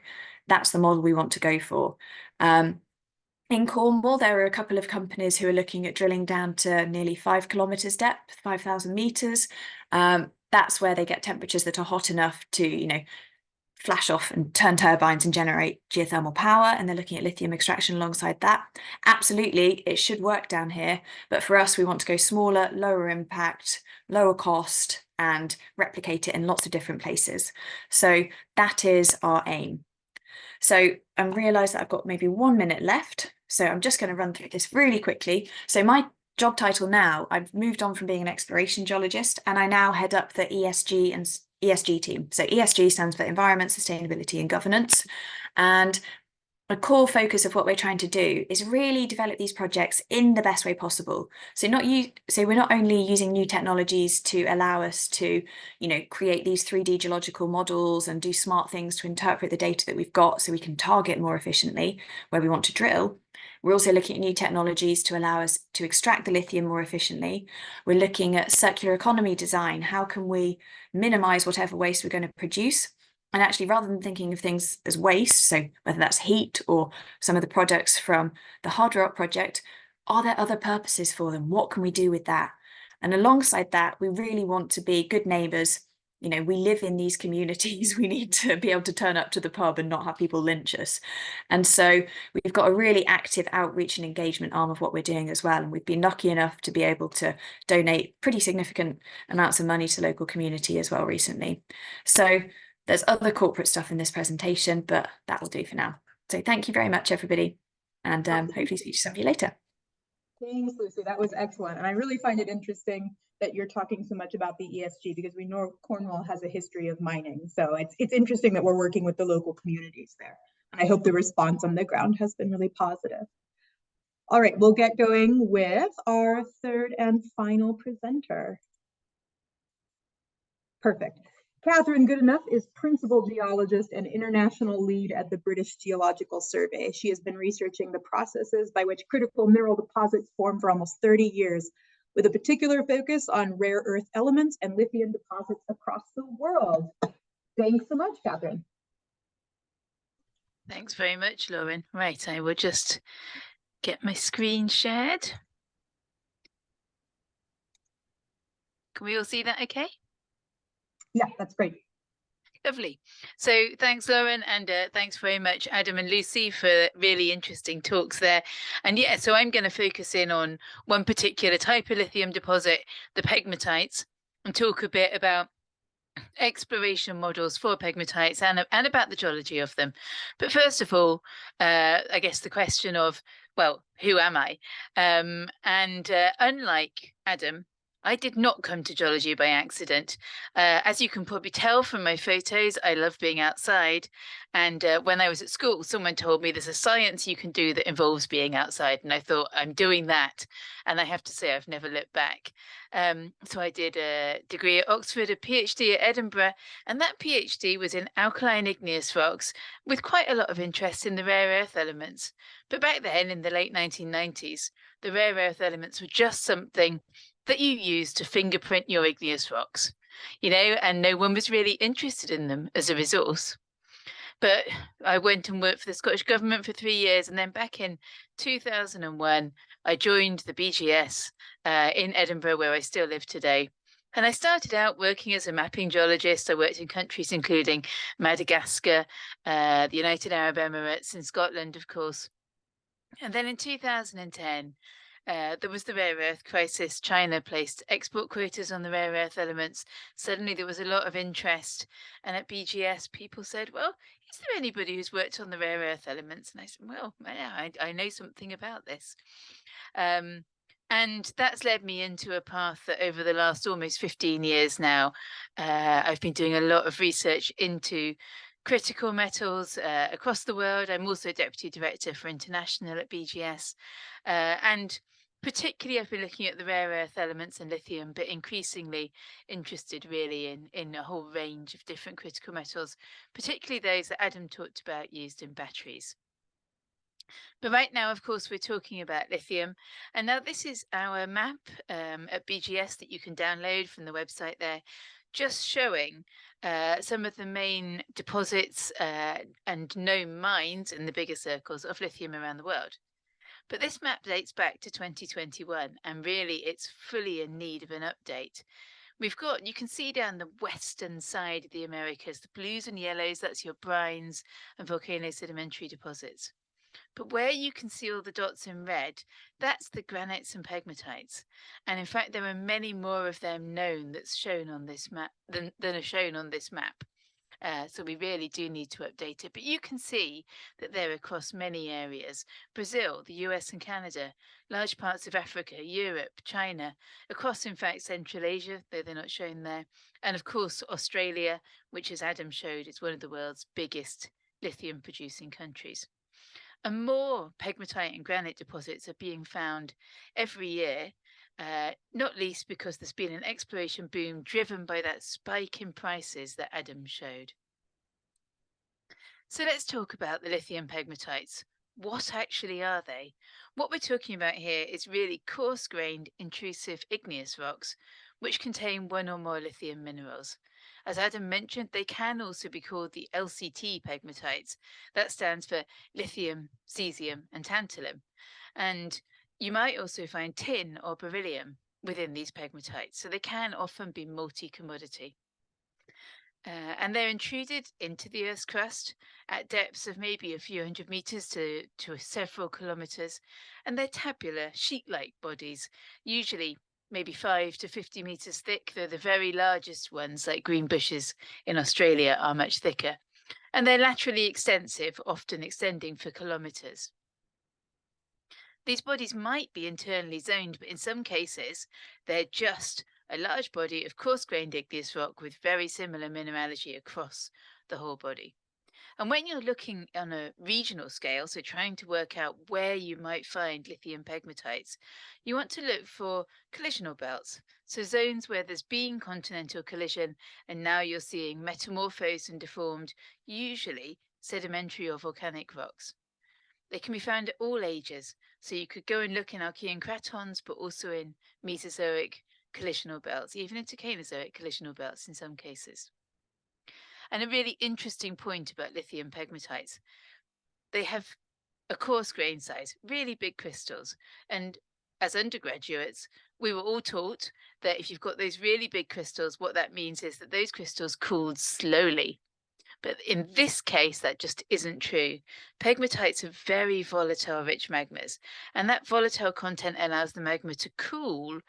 That's the model we want to go for. In Cornwall, there are a couple of companies who are looking at drilling down to nearly 5 kilometers depth, 5,000 meters. That's where they get temperatures that are hot enough to, flash off and turn turbines and generate geothermal power, and they're looking at lithium extraction alongside that. Absolutely, it should work down here, but for us, we want to go smaller, lower impact, lower cost, and replicate it in lots of different places. So that is our aim. So I realise that I've got maybe 1 minute left, so I'm just going to run through this really quickly. So my job title now, I've moved on from being an exploration geologist, and I now head up the ESG team. So ESG stands for Environment, Sustainability and Governance. And a core focus of what we're trying to do is really develop these projects in the best way possible. So we're not only using new technologies to allow us to, create these 3D geological models and do smart things to interpret the data that we've got so we can target more efficiently where we want to drill. We're also looking at new technologies to allow us to extract the lithium more efficiently. We're looking at circular economy design. How can we minimize whatever waste we're going to produce? And actually, rather than thinking of things as waste, so whether that's heat or some of the products from the hard rock project, are there other purposes for them? What can we do with that? And alongside that, we really want to be good neighbours. We live in these communities. We need to be able to turn up to the pub and not have people lynch us. And so we've got a really active outreach and engagement arm of what we're doing as well. And we've been lucky enough to be able to donate pretty significant amounts of money to local community as well recently. So there's other corporate stuff in this presentation, but that will do for now. So thank you very much, everybody, and hopefully speak to some of you later.
Thanks, Lucy. That was excellent. And I really find it interesting that you're talking so much about the ESG because we know Cornwall has a history of mining. So it's interesting that we're working with the local communities there. And I hope the response on the ground has been really positive. All right, we'll get going with our third and final presenter. Perfect. Catherine Goodenough is Principal Geologist and International Lead at the British Geological Survey. She has been researching the processes by which critical mineral deposits form for almost 30 years, with a particular focus on rare earth elements and lithium deposits across the world. Thanks so much, Catherine.
Thanks very much, Lauren. Right, I will just get my screen shared. Can we all see that okay?
Yeah, that's great.
Lovely. So thanks, Lauren, and thanks very much, Adam and Lucy, for really interesting talks there. And yeah, so I'm going to focus in on one particular type of lithium deposit, the pegmatites, and talk a bit about exploration models for pegmatites and about the geology of them. But first of all, I guess the question of, well, who am I? Unlike Adam, I did not come to geology by accident. As you can probably tell from my photos, I love being outside. And when I was at school, someone told me there's a science you can do that involves being outside. And I thought, I'm doing that. And I have to say, I've never looked back. So I did a degree at Oxford, a PhD at Edinburgh, and that PhD was in alkaline igneous rocks with quite a lot of interest in the rare earth elements. But back then, in the late 1990s, the rare earth elements were just something that you use to fingerprint your igneous rocks, and no one was really interested in them as a resource. But I went and worked for the Scottish Government for 3 years, and then back in 2001, I joined the BGS in Edinburgh, where I still live today. And I started out working as a mapping geologist. I worked in countries including Madagascar, the United Arab Emirates, and Scotland, of course. And then in 2010, there was the rare earth crisis. China placed export quotas on the rare earth elements. Suddenly there was a lot of interest. And at BGS, people said, well, is there anybody who's worked on the rare earth elements? And I said, well, yeah, I know something about this. And that's led me into a path that over the last almost 15 years now, I've been doing a lot of research into critical metals across the world. I'm also Deputy Director for International at BGS. And particularly, I've been looking at the rare earth elements and lithium, but increasingly interested really in a whole range of different critical metals, particularly those that Adam talked about used in batteries. But right now, of course, we're talking about lithium. And now this is our map at BGS that you can download from the website there, just showing some of the main deposits and known mines in the bigger circles of lithium around the world. But this map dates back to 2021, and really it's fully in need of an update. We've got, you can see down the western side of the Americas, the blues and yellows, that's your brines and volcano-sedimentary deposits. But where you can see all the dots in red, that's the granites and pegmatites. And in fact, there are many more of them known that's shown on this map than are shown on this map. So we really do need to update it. But you can see that they're across many areas. Brazil, the US and Canada, large parts of Africa, Europe, China, across, in fact, Central Asia, though they're not shown there. And of course, Australia, which, as Adam showed, is one of the world's biggest lithium producing countries. And more pegmatite and granite deposits are being found every year, not least because there's been an exploration boom driven by that spike in prices that Adam showed. So let's talk about the lithium pegmatites. What actually are they? What we're talking about here is really coarse-grained, intrusive igneous rocks, which contain one or more lithium minerals. As Adam mentioned, they can also be called the LCT pegmatites. That stands for lithium, cesium, and tantalum. And you might also find tin or beryllium within these pegmatites, so they can often be multi-commodity. And they're intruded into the Earth's crust at depths of maybe a few hundred meters to several kilometers, and they're tabular, sheet-like bodies, usually maybe 5 to 50 meters thick, though the very largest ones, like green bushes in Australia, are much thicker. And they're laterally extensive, often extending for kilometers. These bodies might be internally zoned, but in some cases, they're just a large body of coarse-grained igneous rock with very similar mineralogy across the whole body. And when you're looking on a regional scale, so trying to work out where you might find lithium pegmatites, you want to look for collisional belts, so zones where there's been continental collision and now you're seeing metamorphosed and deformed, usually sedimentary or volcanic rocks. They can be found at all ages. So you could go and look in Archean cratons, but also in Mesozoic collisional belts, even into Cainozoic collisional belts in some cases. And a really interesting point about lithium pegmatites, they have a coarse grain size, really big crystals. And as undergraduates, we were all taught that if you've got those really big crystals, what that means is that those crystals cooled slowly. But in this case, that just isn't true. Pegmatites are very volatile, rich magmas, and that volatile content allows the magma to cool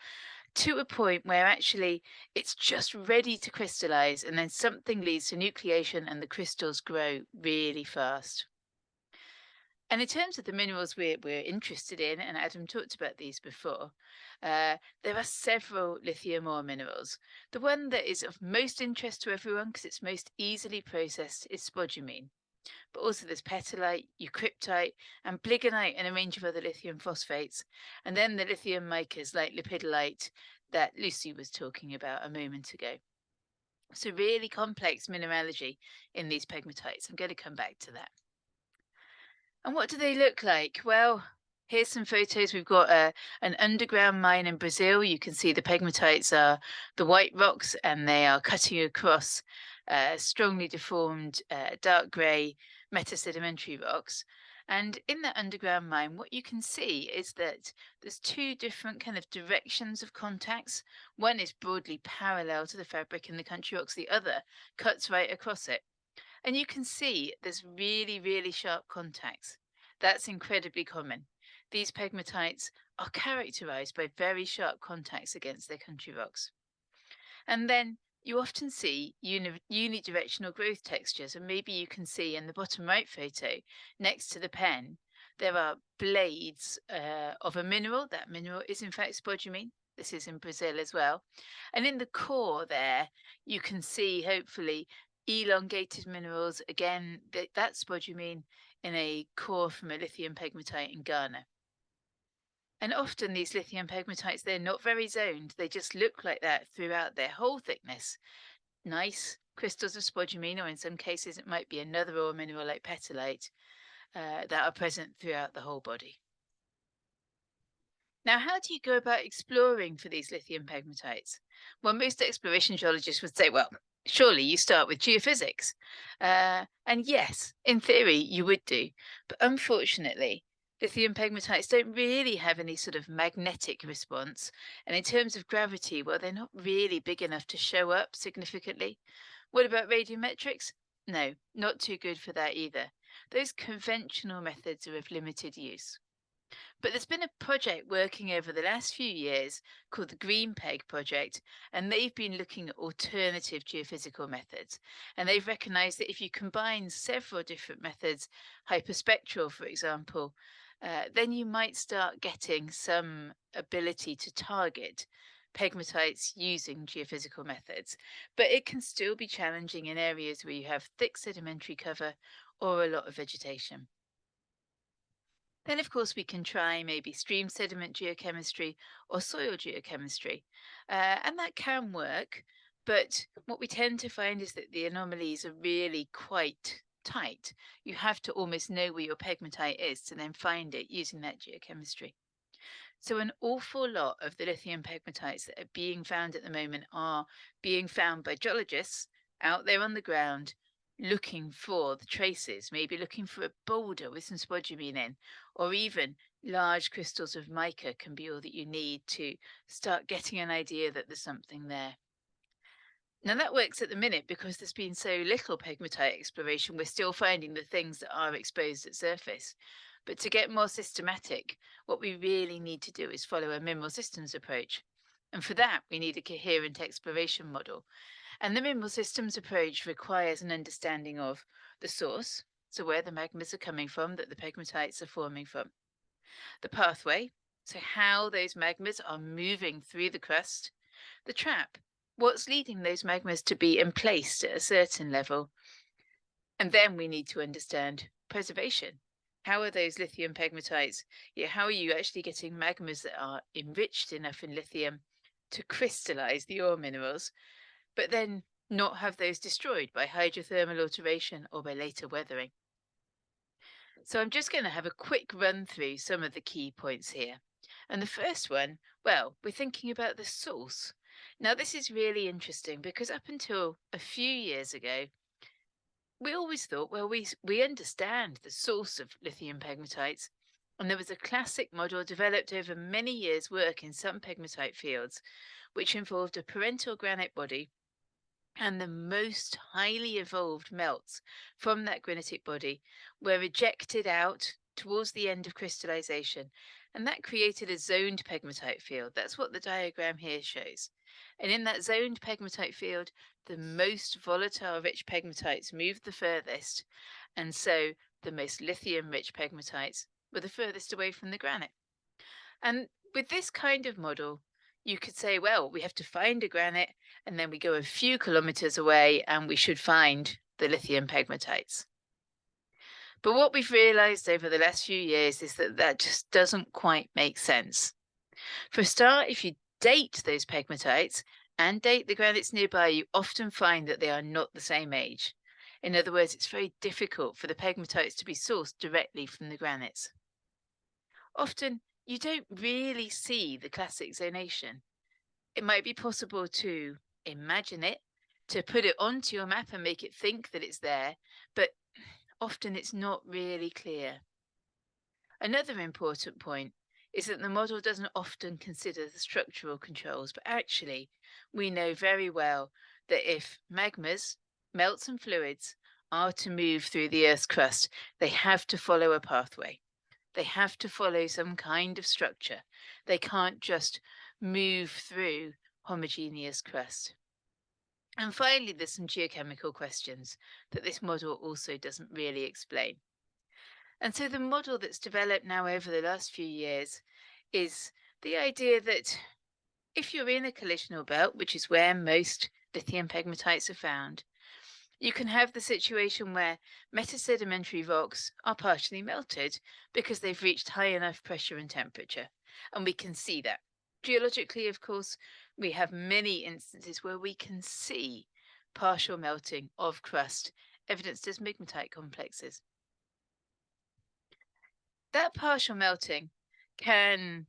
to a point where actually it's just ready to crystallize, and then something leads to nucleation and the crystals grow really fast. And in terms of the minerals we're interested in, and Adam talked about these before, there are several lithium ore minerals. The one that is of most interest to everyone, because it's most easily processed, is spodumene. But also there's petalite, eucryptite, and bligonite, and a range of other lithium phosphates. And then the lithium micas like lepidolite that Lucy was talking about a moment ago. So really complex mineralogy in these pegmatites. I'm going to come back to that. And what do they look like? Well, here's some photos. We've got an underground mine in Brazil. You can see the pegmatites are the white rocks, and they are cutting across strongly deformed dark grey metasedimentary rocks. And in that underground mine, what you can see is that there's two different kind of directions of contacts. One is broadly parallel to the fabric in the country rocks. The other cuts right across it. And you can see there's really, really sharp contacts. That's incredibly common. These pegmatites are characterized by very sharp contacts against their country rocks. And then you often see unidirectional growth textures, and maybe you can see in the bottom right photo, next to the pen, there are blades of a mineral. That mineral is in fact spodumene. This is in Brazil as well. And in the core there, you can see, hopefully, elongated minerals, again, that's spodumene in a core from a lithium pegmatite in Ghana. And often these lithium pegmatites, they're not very zoned. They just look like that throughout their whole thickness. Nice crystals of spodumene, or in some cases it might be another ore mineral like petalite, that are present throughout the whole body. Now, how do you go about exploring for these lithium pegmatites? Well, most exploration geologists would say, well, surely you start with geophysics. And yes, in theory, you would do. But unfortunately, lithium pegmatites don't really have any sort of magnetic response. And in terms of gravity, well, they're not really big enough to show up significantly. What about radiometrics? No, not too good for that either. Those conventional methods are of limited use. But there's been a project working over the last few years called the Green Peg Project, and they've been looking at alternative geophysical methods. And they've recognized that if you combine several different methods, hyperspectral, for example, then you might start getting some ability to target pegmatites using geophysical methods. But it can still be challenging in areas where you have thick sedimentary cover or a lot of vegetation. Then, of course, we can try maybe stream sediment geochemistry or soil geochemistry, and that can work. But what we tend to find is that the anomalies are really quite tight. You have to almost know where your pegmatite is to then find it using that geochemistry. So an awful lot of the lithium pegmatites that are being found at the moment are being found by geologists out there on the ground, looking for the traces, maybe looking for a boulder with some spodumene in, or even large crystals of mica can be all that you need to start getting an idea that there's something there. Now that works at the minute because there's been so little pegmatite exploration, we're still finding the things that are exposed at surface. But to get more systematic, what we really need to do is follow a mineral systems approach. And for that, we need a coherent exploration model. And the mineral systems approach requires an understanding of the source, so where the magmas are coming from that the pegmatites are forming from, the pathway, so how those magmas are moving through the crust, the trap, what's leading those magmas to be emplaced at a certain level. And then we need to understand preservation. How are those lithium pegmatites? How are you actually getting magmas that are enriched enough in lithium to crystallize the ore minerals, but then not have those destroyed by hydrothermal alteration or by later weathering? So I'm just going to have a quick run through some of the key points here. And the first one, well, we're thinking about the source. Now, this is really interesting because up until a few years ago, we always thought, well, we understand the source of lithium pegmatites. And there was a classic model developed over many years' work in some pegmatite fields, which involved a parental granite body and the most highly evolved melts from that granitic body were ejected out towards the end of crystallization. And that created a zoned pegmatite field. That's what the diagram here shows. And in that zoned pegmatite field, the most volatile rich pegmatites moved the furthest. And so the most lithium rich pegmatites were the furthest away from the granite. And with this kind of model, you could say, well, we have to find a granite and then we go a few kilometers away and we should find the lithium pegmatites. But what we've realized over the last few years is that that just doesn't quite make sense. For a start, if you date those pegmatites and date the granites nearby, you often find that they are not the same age. In other words, it's very difficult for the pegmatites to be sourced directly from the granites. Often, you don't really see the classic zonation. It might be possible to imagine it, to put it onto your map and make it think that it's there, but often it's not really clear. Another important point is that the model doesn't often consider the structural controls, but actually we know very well that if magmas, melts and fluids are to move through the Earth's crust, they have to follow a pathway. They have to follow some kind of structure. They can't just move through homogeneous crust. And finally, there's some geochemical questions that this model also doesn't really explain. And so the model that's developed now over the last few years is the idea that if you're in a collisional belt, which is where most lithium pegmatites are found, you can have the situation where metasedimentary rocks are partially melted because they've reached high enough pressure and temperature. And we can see that. Geologically, of course, we have many instances where we can see partial melting of crust, evidenced as pegmatite complexes. That partial melting can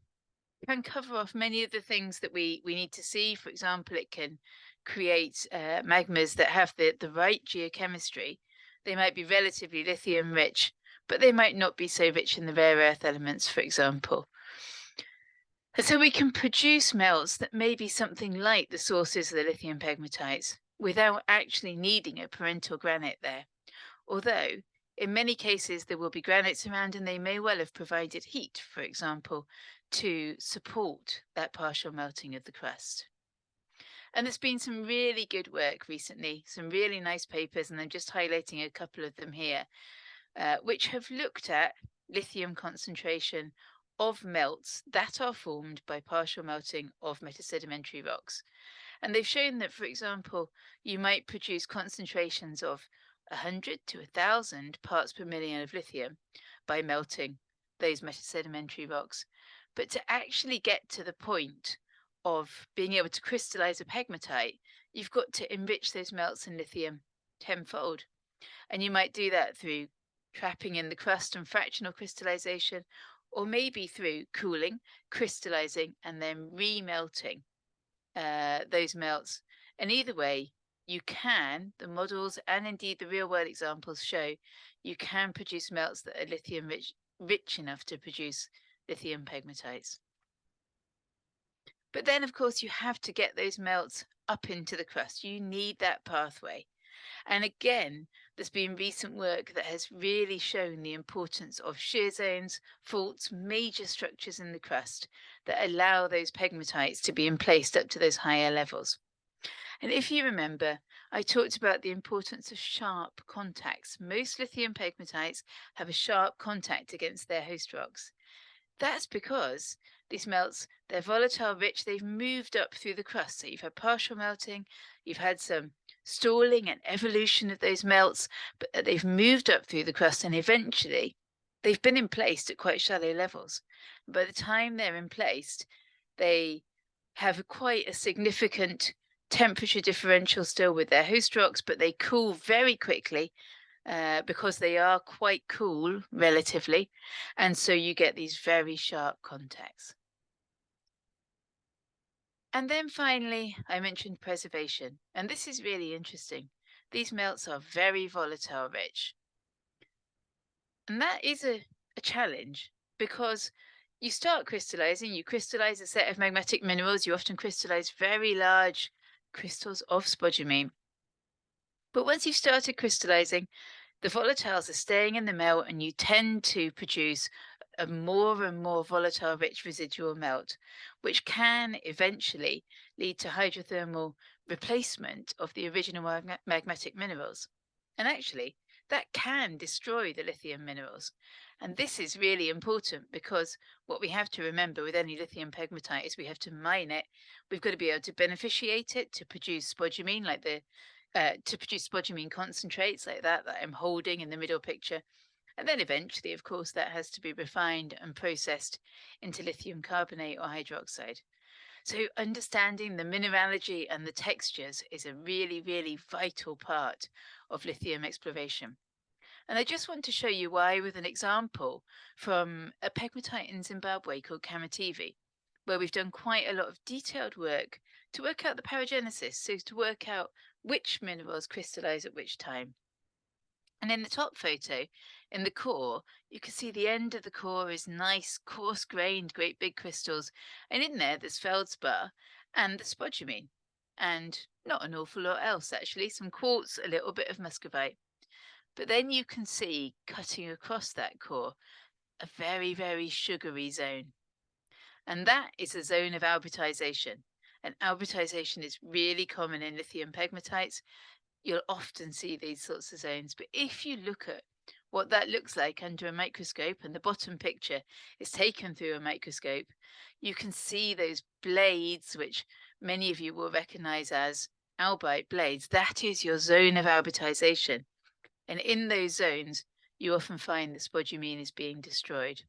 cover off many of the things that we need to see. For example, it can create magmas that have the right geochemistry. They might be relatively lithium rich, but they might not be so rich in the rare earth elements, for example. And so we can produce melts that may be something like the sources of the lithium pegmatites without actually needing a parental granite there. Although in many cases there will be granites around and they may well have provided heat, for example, to support that partial melting of the crust. And there's been some really good work recently, some really nice papers, and I'm just highlighting a couple of them here, which have looked at lithium concentration of melts that are formed by partial melting of metasedimentary rocks. And they've shown that, for example, you might produce concentrations of 100 to 1,000 parts per million of lithium by melting those metasedimentary rocks. But to actually get to the point of being able to crystallize a pegmatite, you've got to enrich those melts in lithium tenfold. And you might do that through trapping in the crust and fractional crystallization, or maybe through cooling, crystallizing, and then remelting those melts. And either way, you can, the models and indeed the real world examples show, you can produce melts that are lithium rich enough to produce lithium pegmatites. But then, of course, you have to get those melts up into the crust. You need that pathway. And again, there's been recent work that has really shown the importance of shear zones, faults, major structures in the crust that allow those pegmatites to be placed up to those higher levels. And if you remember, I talked about the importance of sharp contacts. Most lithium pegmatites have a sharp contact against their host rocks. That's because these melts, they're volatile rich, they've moved up through the crust. So you've had partial melting, you've had some stalling and evolution of those melts, but they've moved up through the crust and eventually they've been emplaced at quite shallow levels. By the time they're emplaced, they have quite a significant temperature differential still with their host rocks, but they cool very quickly. because they are quite cool relatively, and so you get these very sharp contacts. And then finally, I mentioned preservation, and this is really interesting. These melts are very volatile rich. And that is a challenge, because you start crystallizing, you crystallize a set of magmatic minerals, you often crystallize very large crystals of spodumene. But once you've started crystallizing, the volatiles are staying in the melt, and you tend to produce a more and more volatile rich residual melt, which can eventually lead to hydrothermal replacement of the original magmatic minerals. And actually, that can destroy the lithium minerals. And this is really important, because what we have to remember with any lithium pegmatite is we have to mine it. We've got to be able to beneficiate it to produce spodumene, like to produce spodumene concentrates like that I'm holding in the middle picture. And then eventually, of course, that has to be refined and processed into lithium carbonate or hydroxide. So understanding the mineralogy and the textures is a really, really vital part of lithium exploration. And I just want to show you why with an example from a pegmatite in Zimbabwe called Kamativi, where we've done quite a lot of detailed work to work out the paragenesis, so to work out which minerals crystallize at which time. And in the top photo, in the core, you can see the end of the core is nice, coarse-grained, great big crystals. And in there, there's feldspar and the spodumene. And not an awful lot else, actually. Some quartz, a little bit of muscovite. But then you can see, cutting across that core, a very, very sugary zone. And that is a zone of albertization. And albertization is really common in lithium pegmatites. You'll often see these sorts of zones. But if you look at what that looks like under a microscope, and the bottom picture is taken through a microscope, you can see those blades, which many of you will recognize as albite blades. That is your zone of albertization. And in those zones, you often find that spodumene is being destroyed.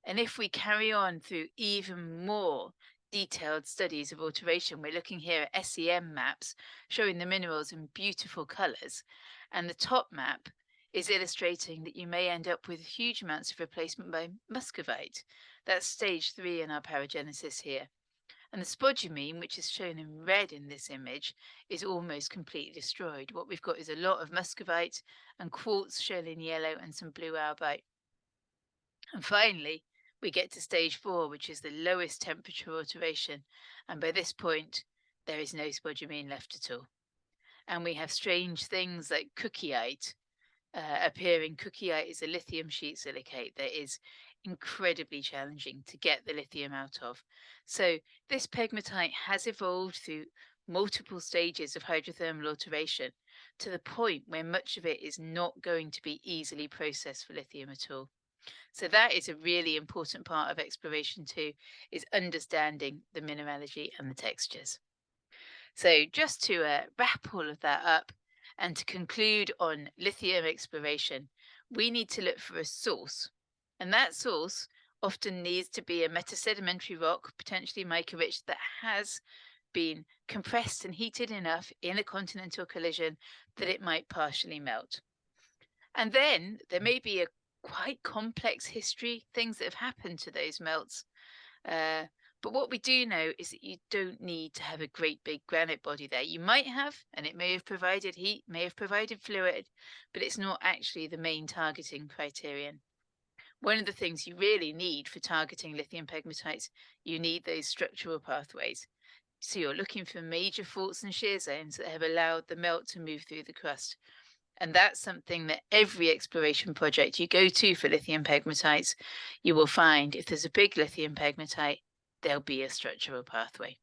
And if we carry on through even more detailed studies of alteration, we're looking here at SEM maps showing the minerals in beautiful colors. And the top map is illustrating that you may end up with huge amounts of replacement by muscovite. That's stage 3 in our paragenesis here. And the spodumene, which is shown in red in this image, is almost completely destroyed. What we've got is a lot of muscovite and quartz shown in yellow and some blue albite. And finally, we get to stage 4, which is the lowest temperature alteration. And by this point, there is no spodumene left at all. And we have strange things like cookieite appearing. Cookieite is a lithium sheet silicate that is incredibly challenging to get the lithium out of. So this pegmatite has evolved through multiple stages of hydrothermal alteration to the point where much of it is not going to be easily processed for lithium at all. So that is a really important part of exploration too, is understanding the mineralogy and the textures. So just to wrap all of that up and to conclude on lithium exploration, we need to look for a source. And that source often needs to be a metasedimentary rock, potentially mica-rich, that has been compressed and heated enough in a continental collision that it might partially melt. And then there may be a quite complex history, things that have happened to those melts. But what we do know is that you don't need to have a great big granite body there. You might have, and it may have provided heat, may have provided fluid, but it's not actually the main targeting criterion. One of the things you really need for targeting lithium pegmatites, you need those structural pathways. So you're looking for major faults and shear zones that have allowed the melt to move through the crust. And that's something that every exploration project you go to for lithium pegmatites, you will find if there's a big lithium pegmatite, there'll be a structural pathway.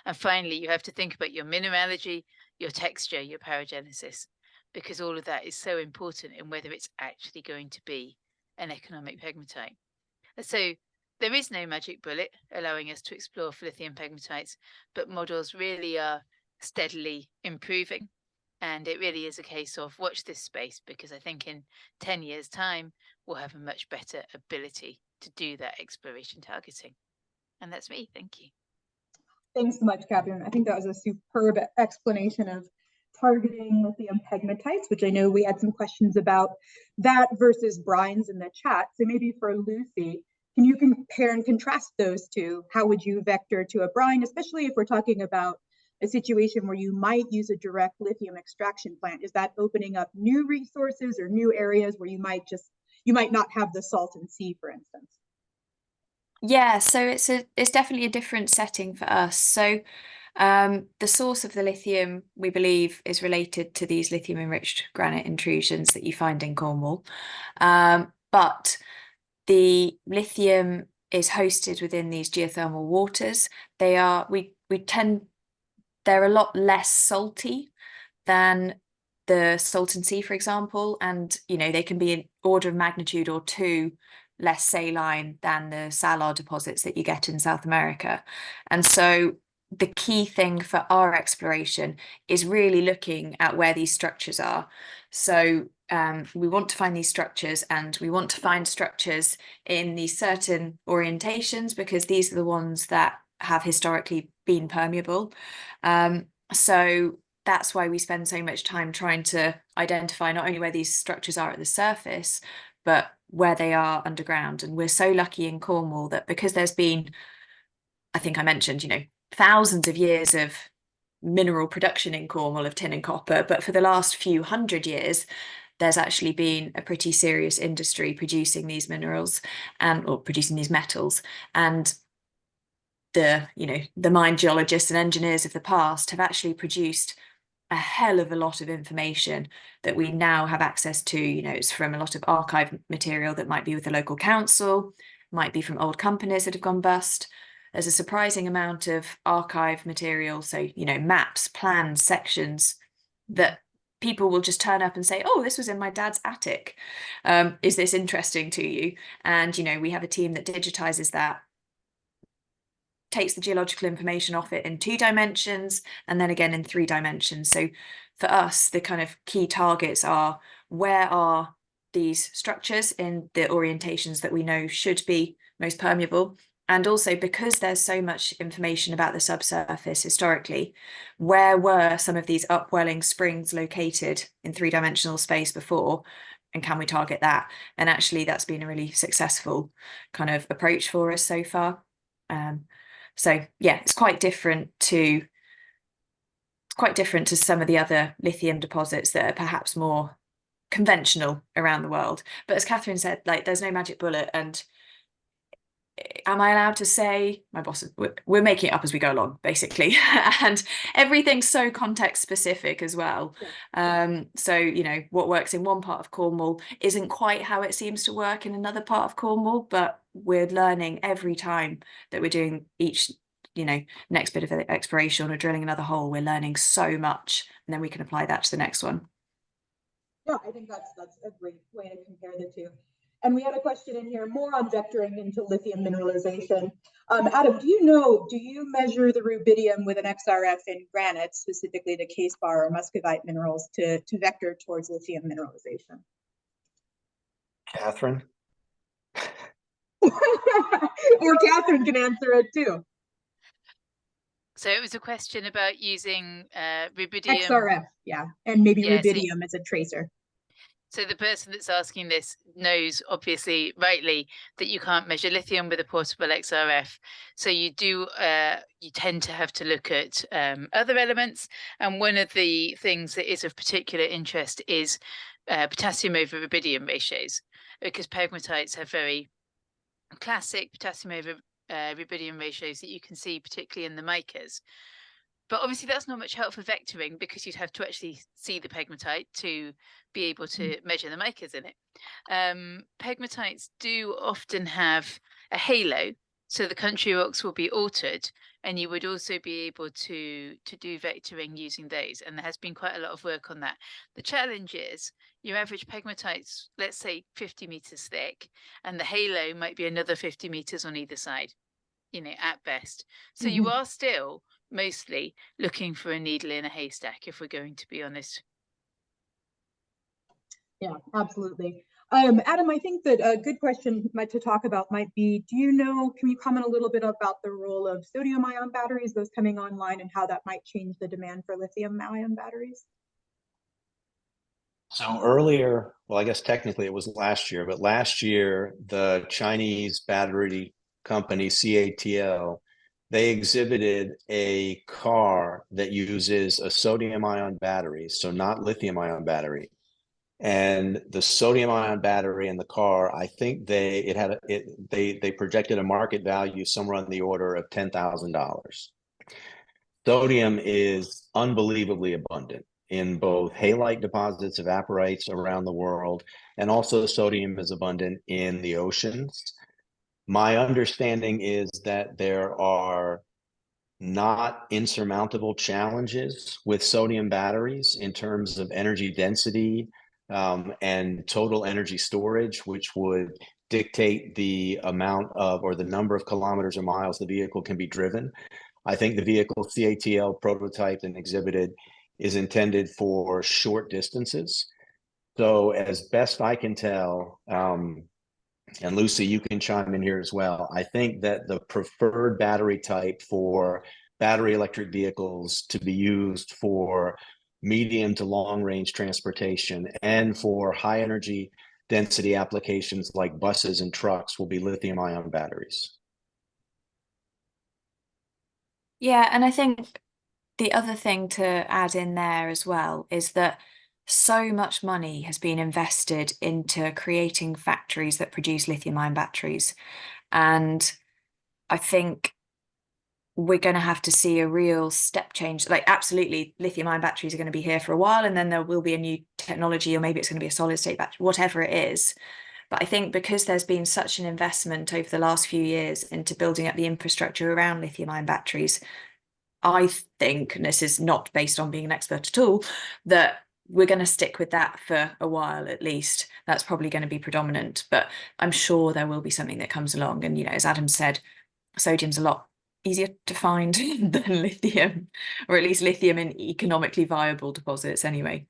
And finally, you have to think about your mineralogy, your texture, your paragenesis, because all of that is so important in whether it's actually going to be an economic pegmatite. And so there is no magic bullet allowing us to explore for lithium pegmatites, but models really are steadily improving. And it really is a case of watch this space, because I think in 10 years' time, we'll have a much better ability to do that exploration targeting. And that's me. Thank you.
Thanks so much, Catherine. I think that was a superb explanation of targeting lithium pegmatites, which I know we had some questions about that versus brines in the chat. So maybe for Lucy, can you compare and contrast those two? How would you vector to a brine, especially if we're talking about a situation where you might use a direct lithium extraction plant? Is that opening up new resources or new areas where you might not have the salt and sea, for instance?
Yeah, so it's definitely a different setting for us. So the source of the lithium, we believe, is related to these lithium enriched granite intrusions that you find in Cornwall. But the lithium is hosted within these geothermal waters. They're a lot less salty than the Salton Sea, for example, and they can be an order of magnitude or two less saline than the salar deposits that you get in South America. And so the key thing for our exploration is really looking at where these structures are. So we want to find these structures, and we want to find structures in these certain orientations because these are the ones that have historically been permeable. So that's why we spend so much time trying to identify not only where these structures are at the surface, but where they are underground. And we're so lucky in Cornwall that because there's been, I think I mentioned, thousands of years of mineral production in Cornwall of tin and copper, but for the last few hundred years, there's actually been a pretty serious industry producing these minerals or producing these metals. And the mine geologists and engineers of the past have actually produced a hell of a lot of information that we now have access to. It's from a lot of archive material that might be with the local council, might be from old companies that have gone bust. There's a surprising amount of archive material, so maps, plans, sections that people will just turn up and say, oh, this was in my dad's attic. Is this interesting to you? And we have a team that digitizes that, takes the geological information off it in 2 dimensions and then again in 3 dimensions. So for us, the kind of key targets are, where are these structures in the orientations that we know should be most permeable? And also, because there's so much information about the subsurface historically, where were some of these upwelling springs located in 3-dimensional space before? And can we target that? And actually, that's been a really successful kind of approach for us so far. So yeah, it's quite different to some of the other lithium deposits that are perhaps more conventional around the world. But as Catherine said, there's no magic bullet. And am I allowed to say, my boss, we're making it up as we go along, basically. And everything's so context specific as well. So, what works in one part of Cornwall isn't quite how it seems to work in another part of Cornwall, but we're learning every time that we're doing each, next bit of exploration or drilling another hole. We're learning so much, and then we can apply that to the next one.
Yeah, I think that's a great way to compare the two. And we had a question in here more on vectoring into lithium mineralization. Adam, do you measure the rubidium with an XRF in granite, specifically the case bar or muscovite minerals, to vector towards lithium mineralization?
Catherine?
Or Catherine can answer it too.
So it was a question about using rubidium.
XRF, yeah, and maybe rubidium as a tracer.
So the person that's asking this knows, obviously, rightly, that you can't measure lithium with a portable XRF. So you tend to have to look at other elements. And one of the things that is of particular interest is potassium over rubidium ratios, because pegmatites have very classic potassium over rubidium ratios that you can see particularly in the micas. But obviously that's not much help for vectoring, because you'd have to actually see the pegmatite to be able to measure the micas in it. Pegmatites do often have a halo, so the country rocks will be altered, and you would also be able to do vectoring using those. And there has been quite a lot of work on that. The challenge is your average pegmatite's, let's say, 50 meters thick, and the halo might be another 50 meters on either side, at best. So you are still mostly looking for a needle in a haystack, if we're going to be honest.
Yeah, absolutely. Adam, I think that a good question to talk about might be, can you comment a little bit about the role of sodium ion batteries, those coming online, and how that might change the demand for lithium ion batteries?
So earlier, well, I guess technically it was last year, but last year, the Chinese battery company CATL, they exhibited a car that uses a sodium ion battery, so not lithium ion battery. And the sodium ion battery in the car, I think they projected a market value somewhere on the order of $10,000. Sodium is unbelievably abundant in both halite deposits, evaporites around the world, and also sodium is abundant in the oceans. My understanding is that there are not insurmountable challenges with sodium batteries in terms of energy density and total energy storage, which would dictate the amount of or the number of kilometers or miles the vehicle can be driven. I think the vehicle CATL prototyped and exhibited is intended for short distances. So as best I can tell, and Lucy, you can chime in here as well, I think that the preferred battery type for battery electric vehicles to be used for medium to long range transportation and for high energy density applications like buses and trucks will be lithium ion batteries.
Yeah, and I think the other thing to add in there as well is that so much money has been invested into creating factories that produce lithium-ion batteries. And I think we're going to have to see a real step change. Like, absolutely, lithium-ion batteries are going to be here for a while, and then there will be a new technology, or maybe it's going to be a solid-state battery, whatever it is. But I think because there's been such an investment over the last few years into building up the infrastructure around lithium-ion batteries, I think, and this is not based on being an expert at all, that we're going to stick with that for a while at least. That's probably going to be predominant, but I'm sure there will be something that comes along. And, you know, as Adam said, sodium's a lot easier to find than lithium, or at least lithium in economically viable deposits anyway.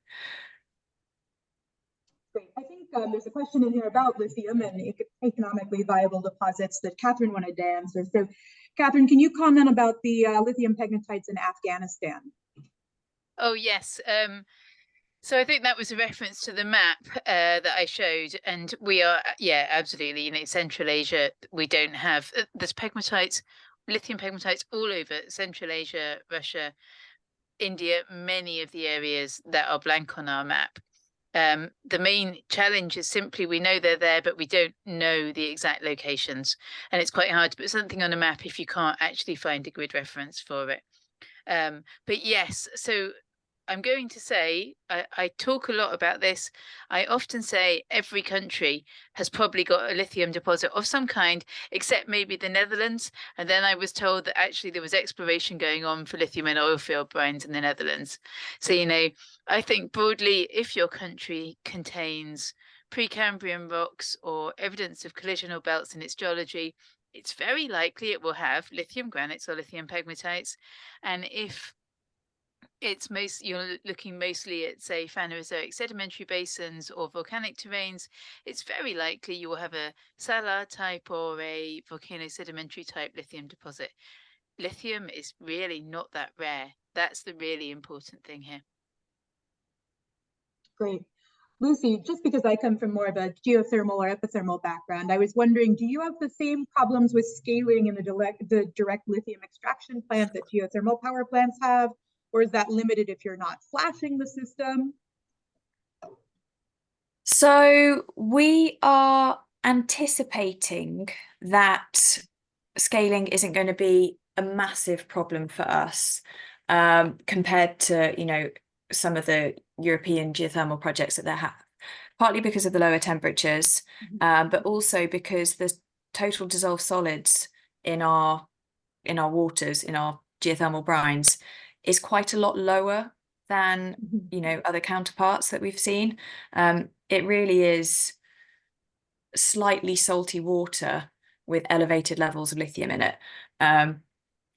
Great. I think there's a question in here about lithium and economically viable deposits that Catherine wanted to answer. So Catherine, can you comment about the lithium pegmatites in Afghanistan?
Oh, yes. So I think that was a reference to the map that I showed. And we are, yeah, absolutely. You know, Central Asia, we don't have, there's pegmatites, lithium pegmatites all over Central Asia, Russia, India, many of the areas that are blank on our map. The main challenge is simply we know they're there, but we don't know the exact locations. And it's quite hard to put something on a map if you can't actually find a grid reference for it. But yes, so I'm going to say, I talk a lot about this. I often say every country has probably got a lithium deposit of some kind, except maybe the Netherlands. And then I was told that actually there was exploration going on for lithium in oil field brines in the Netherlands. So, you know, I think broadly, if your country contains Precambrian rocks or evidence of collisional belts in its geology, it's very likely it will have lithium granites or lithium pegmatites. And if you're looking mostly at, say, Phanerozoic sedimentary basins or volcanic terrains, it's very likely you will have a salar type or a volcanosedimentary type lithium deposit. Lithium is really not that rare. That's the really important thing here.
Great. Lucy, just because I come from more of a geothermal or epithermal background, I was wondering, do you have the same problems with scaling in the direct lithium extraction plant that geothermal power plants have? Or is that limited if you're not flashing the system?
So we are anticipating that scaling isn't going to be a massive problem for us compared to, you know, some of the European geothermal projects that they have, partly because of the lower temperatures, but also because the total dissolved solids in our waters, in our geothermal brines, is quite a lot lower than, you know, other counterparts that we've seen. It really is slightly salty water with elevated levels of lithium in it.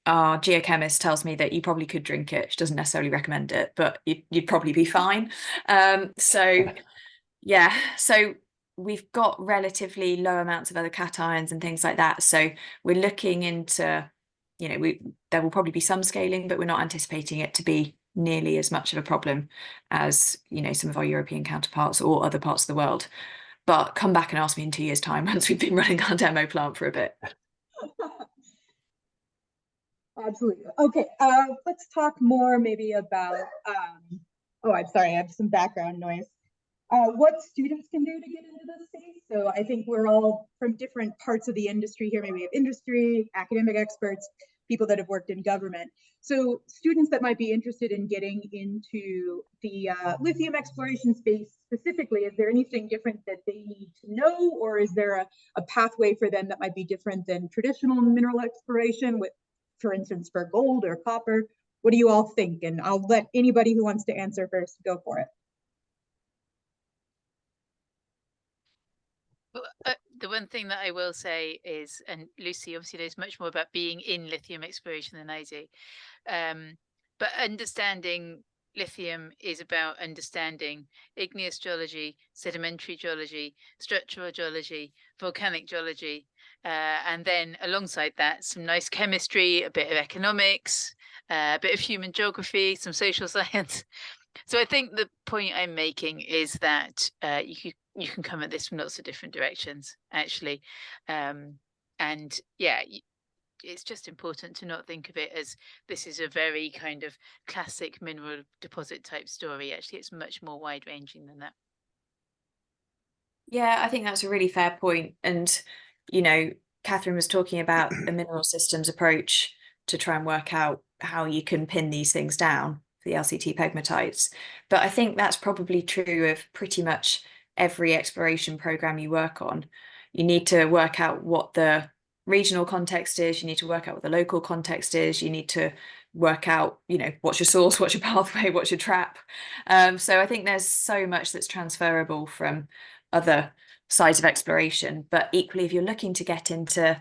Our geochemist tells me that you probably could drink it. She doesn't necessarily recommend it, but you'd probably be fine. So yeah, so we've got relatively low amounts of other cations and things like that. So we're looking into, you know, there will probably be some scaling, but we're not anticipating it to be nearly as much of a problem as, you know, some of our European counterparts or other parts of the world. But come back and ask me in 2 years' time once we've been running our demo plant for a bit.
Absolutely. Okay, let's talk more maybe about, oh, I'm sorry, I have some background noise. What students can do to get into this space. So I think we're all from different parts of the industry here. Maybe we have industry, academic experts, people that have worked in government. So students that might be interested in getting into the lithium exploration space specifically, is there anything different that they need to know, or is there a pathway for them that might be different than traditional mineral exploration with, for instance, for gold or copper? What do you all think? And I'll let anybody who wants to answer first go for it.
The one thing that I will say is, and Lucy obviously knows much more about being in lithium exploration than I do, but understanding lithium is about understanding igneous geology, sedimentary geology, structural geology, volcanic geology, and then alongside that, some nice chemistry, a bit of economics, a bit of human geography, some social science. So I think the point I'm making is that you can come at this from lots of different directions, actually. And yeah, it's just important to not think of it as this is a very kind of classic mineral deposit type story. Actually, it's much more wide ranging than that.
Yeah, I think that's a really fair point. And, you know, Catherine was talking about a mineral systems approach to try and work out how you can pin these things down for the LCT pegmatites. But I think that's probably true of pretty much every exploration program you work on. You need to work out what the regional context is, you need to work out what the local context is, you need to work out, you know, what's your source, what's your pathway, what's your trap. So I think there's so much that's transferable from other sides of exploration. But equally, if you're looking to get into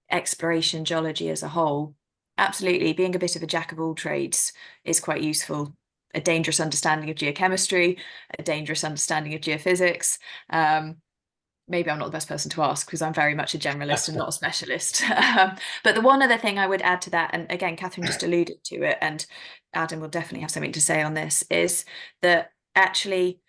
exploration geology as a whole, absolutely being a bit of a jack of all trades is quite useful. A dangerous understanding of geochemistry, a dangerous understanding of geophysics. Maybe I'm not the best person to ask because I'm very much a generalist and not a specialist. But the one other thing I would add to that, and again, Catherine just alluded to it, and Adam will definitely have something to say on this, is that actually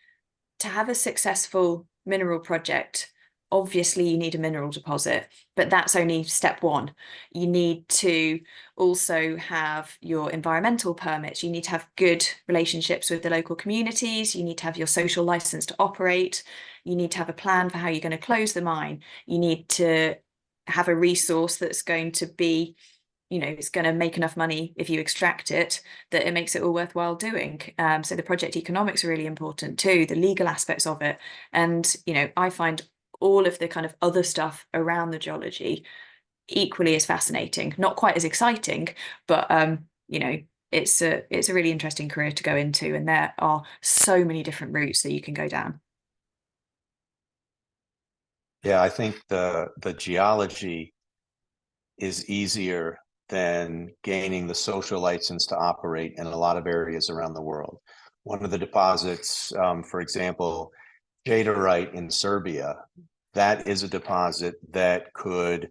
to have a successful mineral project, obviously you need a mineral deposit, but that's only step one. You need to also have your environmental permits. You need to have good relationships with the local communities. You need to have your social license to operate. You need to have a plan for how you're going to close the mine. You need to have a resource that's going to be, you know, it's going to make enough money if you extract it, that it makes it all worthwhile doing. So the project economics are really important too, the legal aspects of it. And, you know, I find all of the kind of other stuff around the geology equally as fascinating, not quite as exciting, but, you know, it's a really interesting career to go into. And there are so many different routes that you can go down.
Yeah, I think the geology is easier than gaining the social license to operate in a lot of areas around the world. One of the deposits, for example, jadeite in Serbia, that is a deposit that could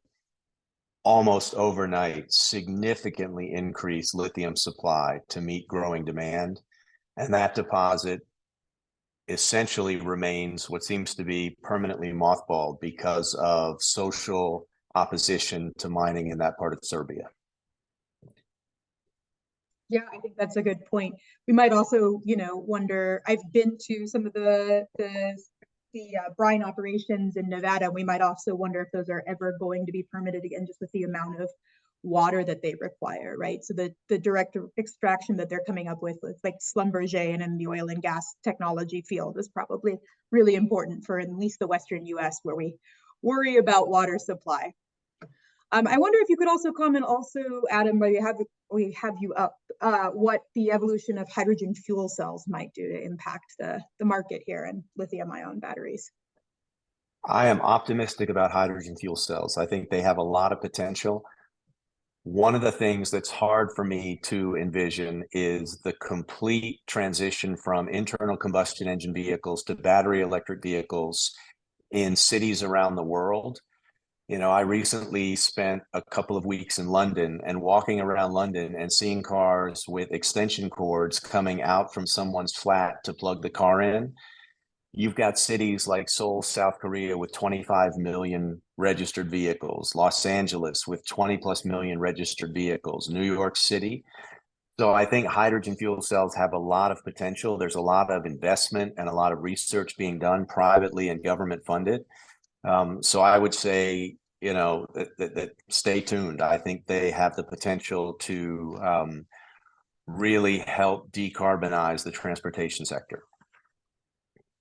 almost overnight significantly increase lithium supply to meet growing demand. And that deposit essentially remains what seems to be permanently mothballed because of social opposition to mining in that part of Serbia.
Yeah, I think that's a good point. We might also, you know, wonder, I've been to some of the brine operations in Nevada. We might also wonder if those are ever going to be permitted again, just with the amount of water that they require, right? So the direct extraction that they're coming up with like Schlumberger and in the oil and gas technology field is probably really important for at least the Western US, where we worry about water supply. I wonder if you could also comment also, Adam, while we have you up, what the evolution of hydrogen fuel cells might do to impact the market here and lithium-ion batteries.
I am optimistic about hydrogen fuel cells. I think they have a lot of potential. One of the things that's hard for me to envision is the complete transition from internal combustion engine vehicles to battery electric vehicles in cities around the world. You know, I recently spent a couple of weeks in London, and walking around London and seeing cars with extension cords coming out from someone's flat to plug the car in. You've got cities like Seoul, South Korea with 25 million registered vehicles, Los Angeles with 20 plus million registered vehicles, New York City. So I think hydrogen fuel cells have a lot of potential. There's a lot of investment and a lot of research being done privately and government funded. So I would say, you know, that stay tuned. I think they have the potential to really help decarbonize the transportation sector.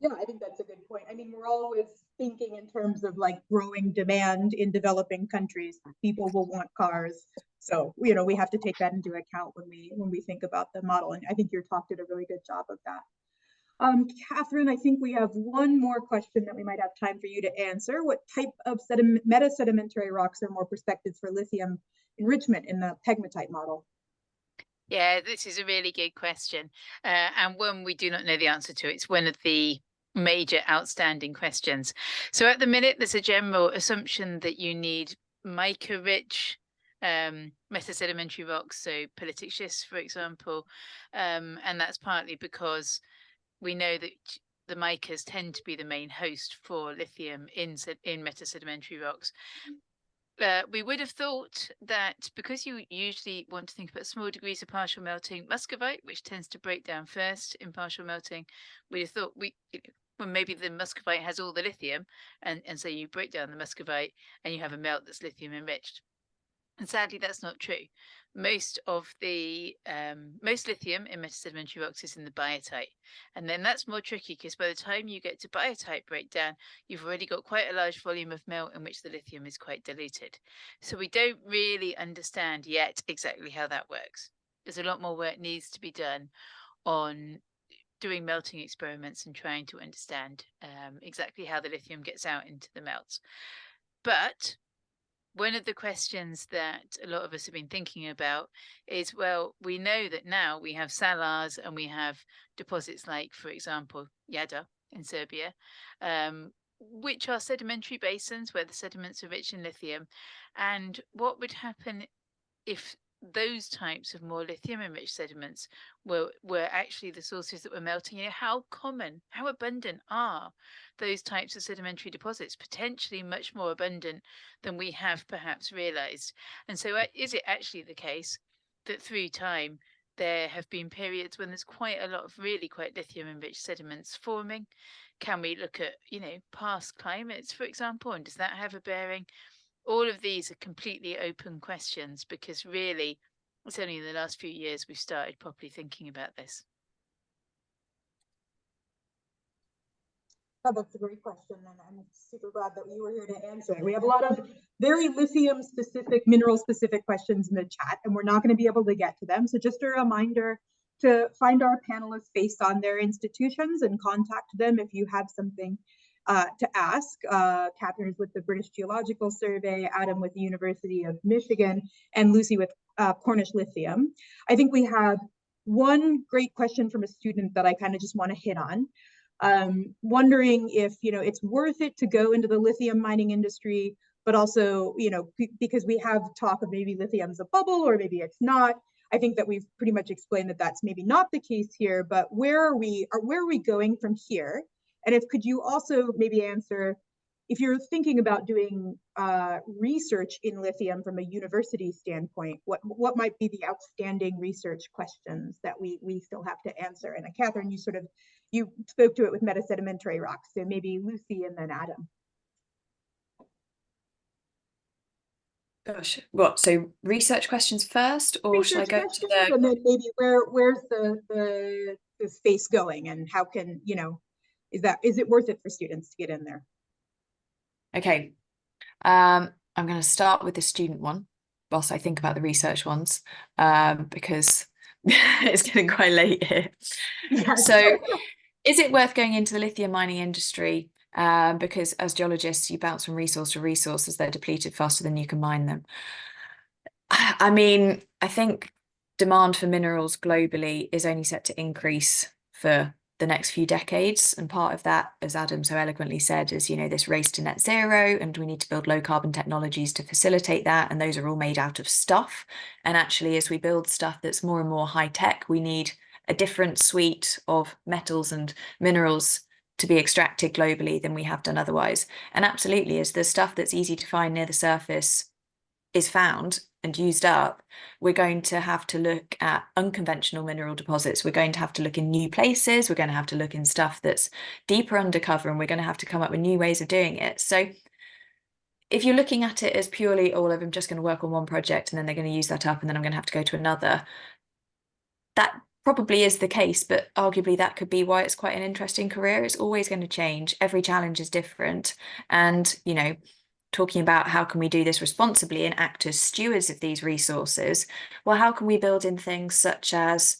Yeah, I think that's a good point. I mean, we're always thinking in terms of like growing demand in developing countries. People will want cars. So, you know, we have to take that into account when we think about the model. And I think your talk did a really good job of that. Catherine, I think we have one more question that we might have time for you to answer. What type of meta-sedimentary rocks are more prospective for lithium enrichment in the pegmatite model?
Yeah, this is a really good question, and one we do not know the answer to. It's one of the major outstanding questions. So at the minute, there's a general assumption that you need mica-rich metasedimentary rocks, so pelitic schists, for example, and that's partly because we know that the micas tend to be the main host for lithium in metasedimentary rocks. We would have thought that because you usually want to think about small degrees of partial melting, muscovite, which tends to break down first in partial melting, we'd have thought well, maybe the muscovite has all the lithium, and so you break down the muscovite and you have a melt that's lithium enriched. And sadly, that's not true. Most lithium in metasedimentary rocks is in the biotite, and then that's more tricky because by the time you get to biotite breakdown, you've already got quite a large volume of melt in which the lithium is quite diluted. So we don't really understand yet exactly how that works. There's a lot more work needs to be done on doing melting experiments and trying to understand exactly how the lithium gets out into the melts. But one of the questions that a lot of us have been thinking about is, well, we know that now we have salars and we have deposits like, for example, Jadar in Serbia, which are sedimentary basins where the sediments are rich in lithium. And what would happen if those types of more lithium-enriched sediments were actually the sources that were melting? You know, how common, how abundant are those types of sedimentary deposits? Potentially much more abundant than we have perhaps realized. And so is it actually the case that through time there have been periods when there's quite a lot of really quite lithium-enriched sediments forming? Can we look at, you know, past climates, for example, and does that have a bearing? All of these are completely open questions because really it's only in the last few years we've started properly thinking about this.
Oh, that's a great question, and I'm super glad that you were here to answer it. We have a lot of very lithium-specific, mineral-specific questions in the chat, and we're not going to be able to get to them. So just a reminder to find our panelists based on their institutions and contact them if you have something to ask. Catherine is with the British Geological Survey, Adam with the University of Michigan, and Lucy with Cornish Lithium. I think we have one great question from a student that I kind of just want to hit on. Wondering if, you know, it's worth it to go into the lithium mining industry, but also, you know, because we have talk of maybe lithium's a bubble or maybe it's not. I think that we've pretty much explained that that's maybe not the case here, but where are we going from here? And if could you also maybe answer, if you're thinking about doing research in lithium from a university standpoint, what might be the outstanding research questions that we still have to answer? And Catherine, you spoke to it with metasedimentary rocks, so maybe Lucy and then Adam.
Gosh, what? So research questions first, or
research
should I go to the?
And then maybe where's the space going, and how can, you know, is it worth it for students to get in there?
Okay, I'm going to start with the student one whilst I think about the research ones, because it's getting quite late here. Yes. So is it worth going into the lithium mining industry? Because as geologists, you bounce from resource to resource as they're depleted faster than you can mine them. I mean, I think demand for minerals globally is only set to increase for the next few decades. And part of that, as Adam so eloquently said, is, you know, this race to net zero, and we need to build low carbon technologies to facilitate that. And those are all made out of stuff. And actually, as we build stuff that's more and more high tech, we need a different suite of metals and minerals to be extracted globally than we have done otherwise. And absolutely, as the stuff that's easy to find near the surface is found and used up, we're going to have to look at unconventional mineral deposits. We're going to have to look in new places. We're going to have to look in stuff that's deeper undercover, and we're going to have to come up with new ways of doing it. So if you're looking at it as purely, oh, well, I'm just going to work on one project and then they're going to use that up and then I'm going to have to go to another, that probably is the case, but arguably that could be why it's quite an interesting career. It's always going to change. Every challenge is different. And, you know, talking about how can we do this responsibly and act as stewards of these resources, well, how can we build in things such as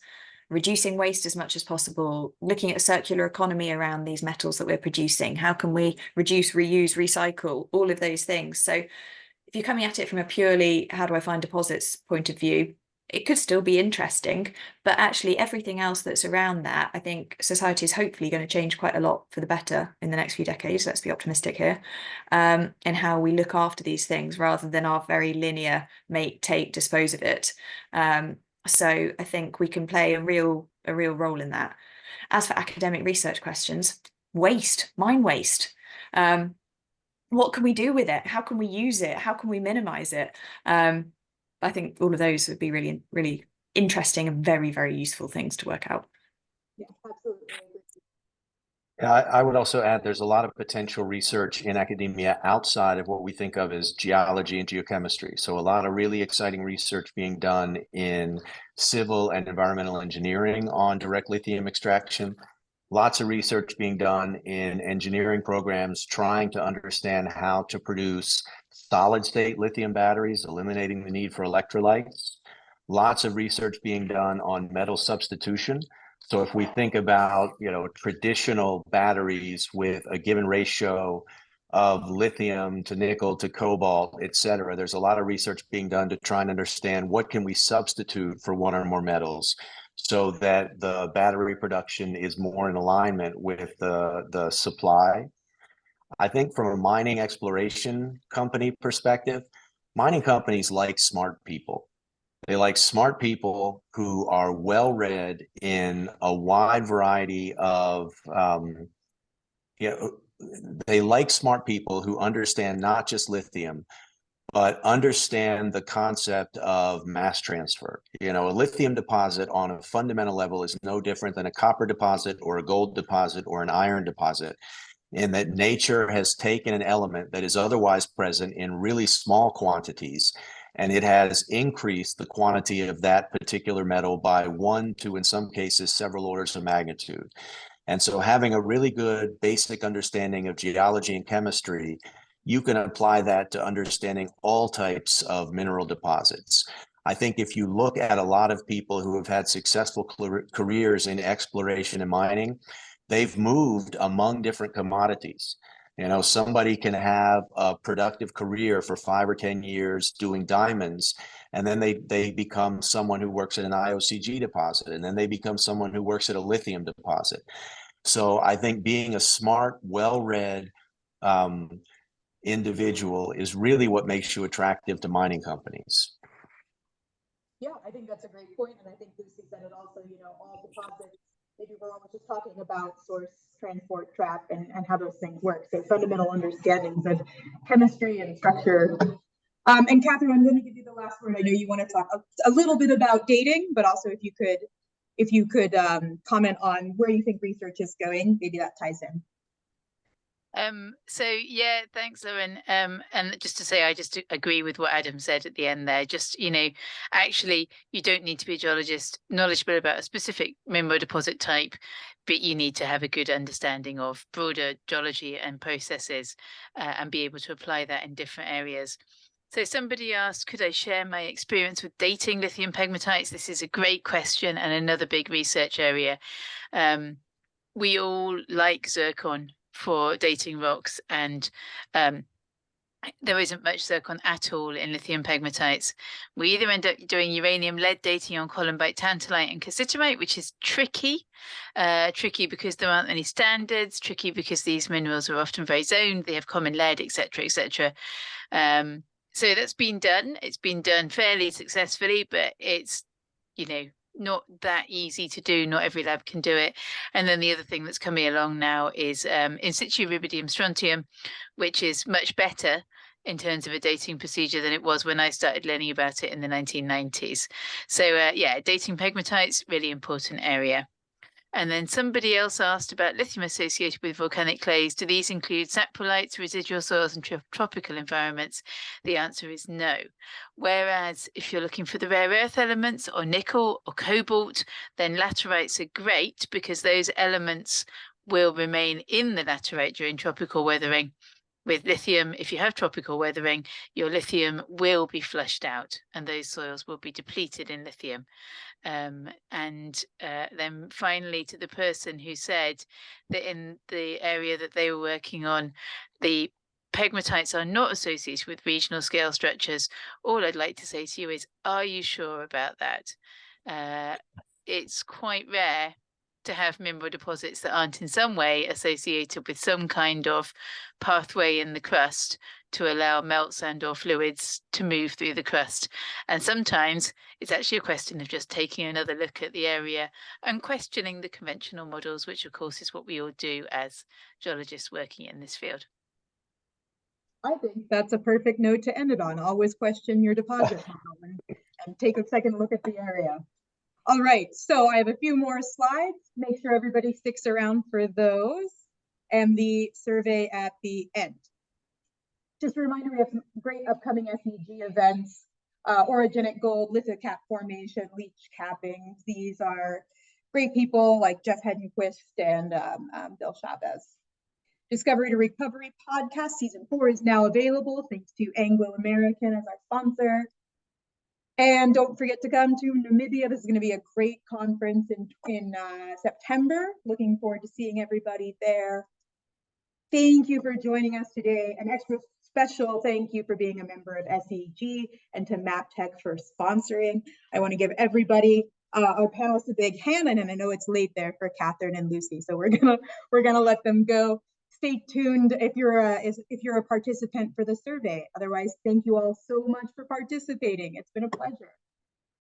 reducing waste as much as possible, looking at a circular economy around these metals that we're producing? How can we reduce, reuse, recycle, all of those things? So if you're coming at it from a purely how do I find deposits point of view, it could still be interesting, but actually everything else that's around that, I think society is hopefully going to change quite a lot for the better in the next few decades. Let's be optimistic here, and how we look after these things rather than our very linear make, take, dispose of it. So I think we can play a real role in that. As for academic research questions, waste, mine waste. What can we do with it? How can we use it? How can we minimize it? I think all of those would be really, really interesting and very, very useful things to work out.
Yeah, absolutely.
Yeah, I would also add there's a lot of potential research in academia outside of what we think of as geology and geochemistry. So a lot of really exciting research being done in civil and environmental engineering on direct lithium extraction. Lots of research being done in engineering programs trying to understand how to produce solid state lithium batteries, eliminating the need for electrolytes. Lots of research being done on metal substitution. So if we think about, you know, traditional batteries with a given ratio of lithium to nickel to cobalt, et cetera, there's a lot of research being done to try and understand what can we substitute for one or more metals so that the battery production is more in alignment with the supply. I think from a mining exploration company perspective, mining companies like smart people. They like smart people who are well-read in a wide variety of, they like smart people who understand not just lithium, but understand the concept of mass transfer. You know, a lithium deposit on a fundamental level is no different than a copper deposit or a gold deposit or an iron deposit, in that nature has taken an element that is otherwise present in really small quantities, and it has increased the quantity of that particular metal by 1 to, in some cases, several orders of magnitude. And so having a really good basic understanding of geology and chemistry, you can apply that to understanding all types of mineral deposits. I think if you look at a lot of people who have had successful careers in exploration and mining, they've moved among different commodities. You know, somebody can have a productive career for 5 or 10 years doing diamonds, and then they become someone who works at an IOCG deposit, and then they become someone who works at a lithium deposit. So I think being a smart, well-read individual is really what makes you attractive to mining companies.
Yeah, I think that's a great point, and I think Lucy said it also. You know, all deposits, maybe we're almost just talking about source, transport, trap, and how those things work. So fundamental understandings of chemistry and structure. And Catherine, I'm going to give you the last word. I know you want to talk a little bit about dating, but also if you could comment on where you think research is going, maybe that ties in.
So yeah, thanks, Lauren. And just to say, I just agree with what Adam said at the end there. Just, you know, actually, you don't need to be a geologist knowledgeable about a specific mineral deposit type, but you need to have a good understanding of broader geology and processes and be able to apply that in different areas. So somebody asked, could I share my experience with dating lithium pegmatites? This is a great question and another big research area. We all like zircon for dating rocks, and there isn't much zircon at all in lithium pegmatites. We either end up doing uranium lead dating on columbite, tantalite, and cassiterite, which is tricky. Tricky because there aren't any standards, tricky because these minerals are often very zoned, they have common lead, etc., etc. So that's been done. It's been done fairly successfully, but it's, you know, not that easy to do. Not every lab can do it. And then the other thing that's coming along now is in situ rubidium strontium, which is much better in terms of a dating procedure than it was when I started learning about it in the 1990s. So yeah, dating pegmatites, really important area. And then somebody else asked about lithium associated with volcanic clays. Do these include saprolites, residual soils, and tropical environments? The answer is no. Whereas if you're looking for the rare earth elements or nickel or cobalt, then laterites are great because those elements will remain in the laterite during tropical weathering. With lithium, if you have tropical weathering, your lithium will be flushed out and those soils will be depleted in lithium. And then finally, to the person who said that in the area that they were working on, the pegmatites are not associated with regional scale structures. All I'd like to say to you is, are you sure about that? It's quite rare to have mineral deposits that aren't in some way associated with some kind of pathway in the crust to allow melts and or fluids to move through the crust. And sometimes it's actually a question of just taking another look at the area and questioning the conventional models, which of course is what we all do as geologists working in this field.
I think that's a perfect note to end it on. Always question your deposit model and take a second look at the area. All right, so I have a few more slides. Make sure everybody sticks around for those and the survey at the end. Just a reminder, we have some great upcoming SEG events, orogenic gold, lithocap formation, leach capping. These are great people like Jeff Hedenquist and Bill Chavez. Discovery to Recovery podcast, season 4 is now available, thanks to Anglo American as our sponsor. And don't forget to come to Namibia. This is going to be a great conference in September. Looking forward to seeing everybody there. Thank you for joining us today. An extra special thank you for being a member of SEG and to MapTech for sponsoring. I want to give everybody, our panelists, a big hand, and I know it's late there for Catherine and Lucy, so we're gonna let them go. Stay tuned if you're a participant for the survey. Otherwise, thank you all so much for participating. It's been a pleasure.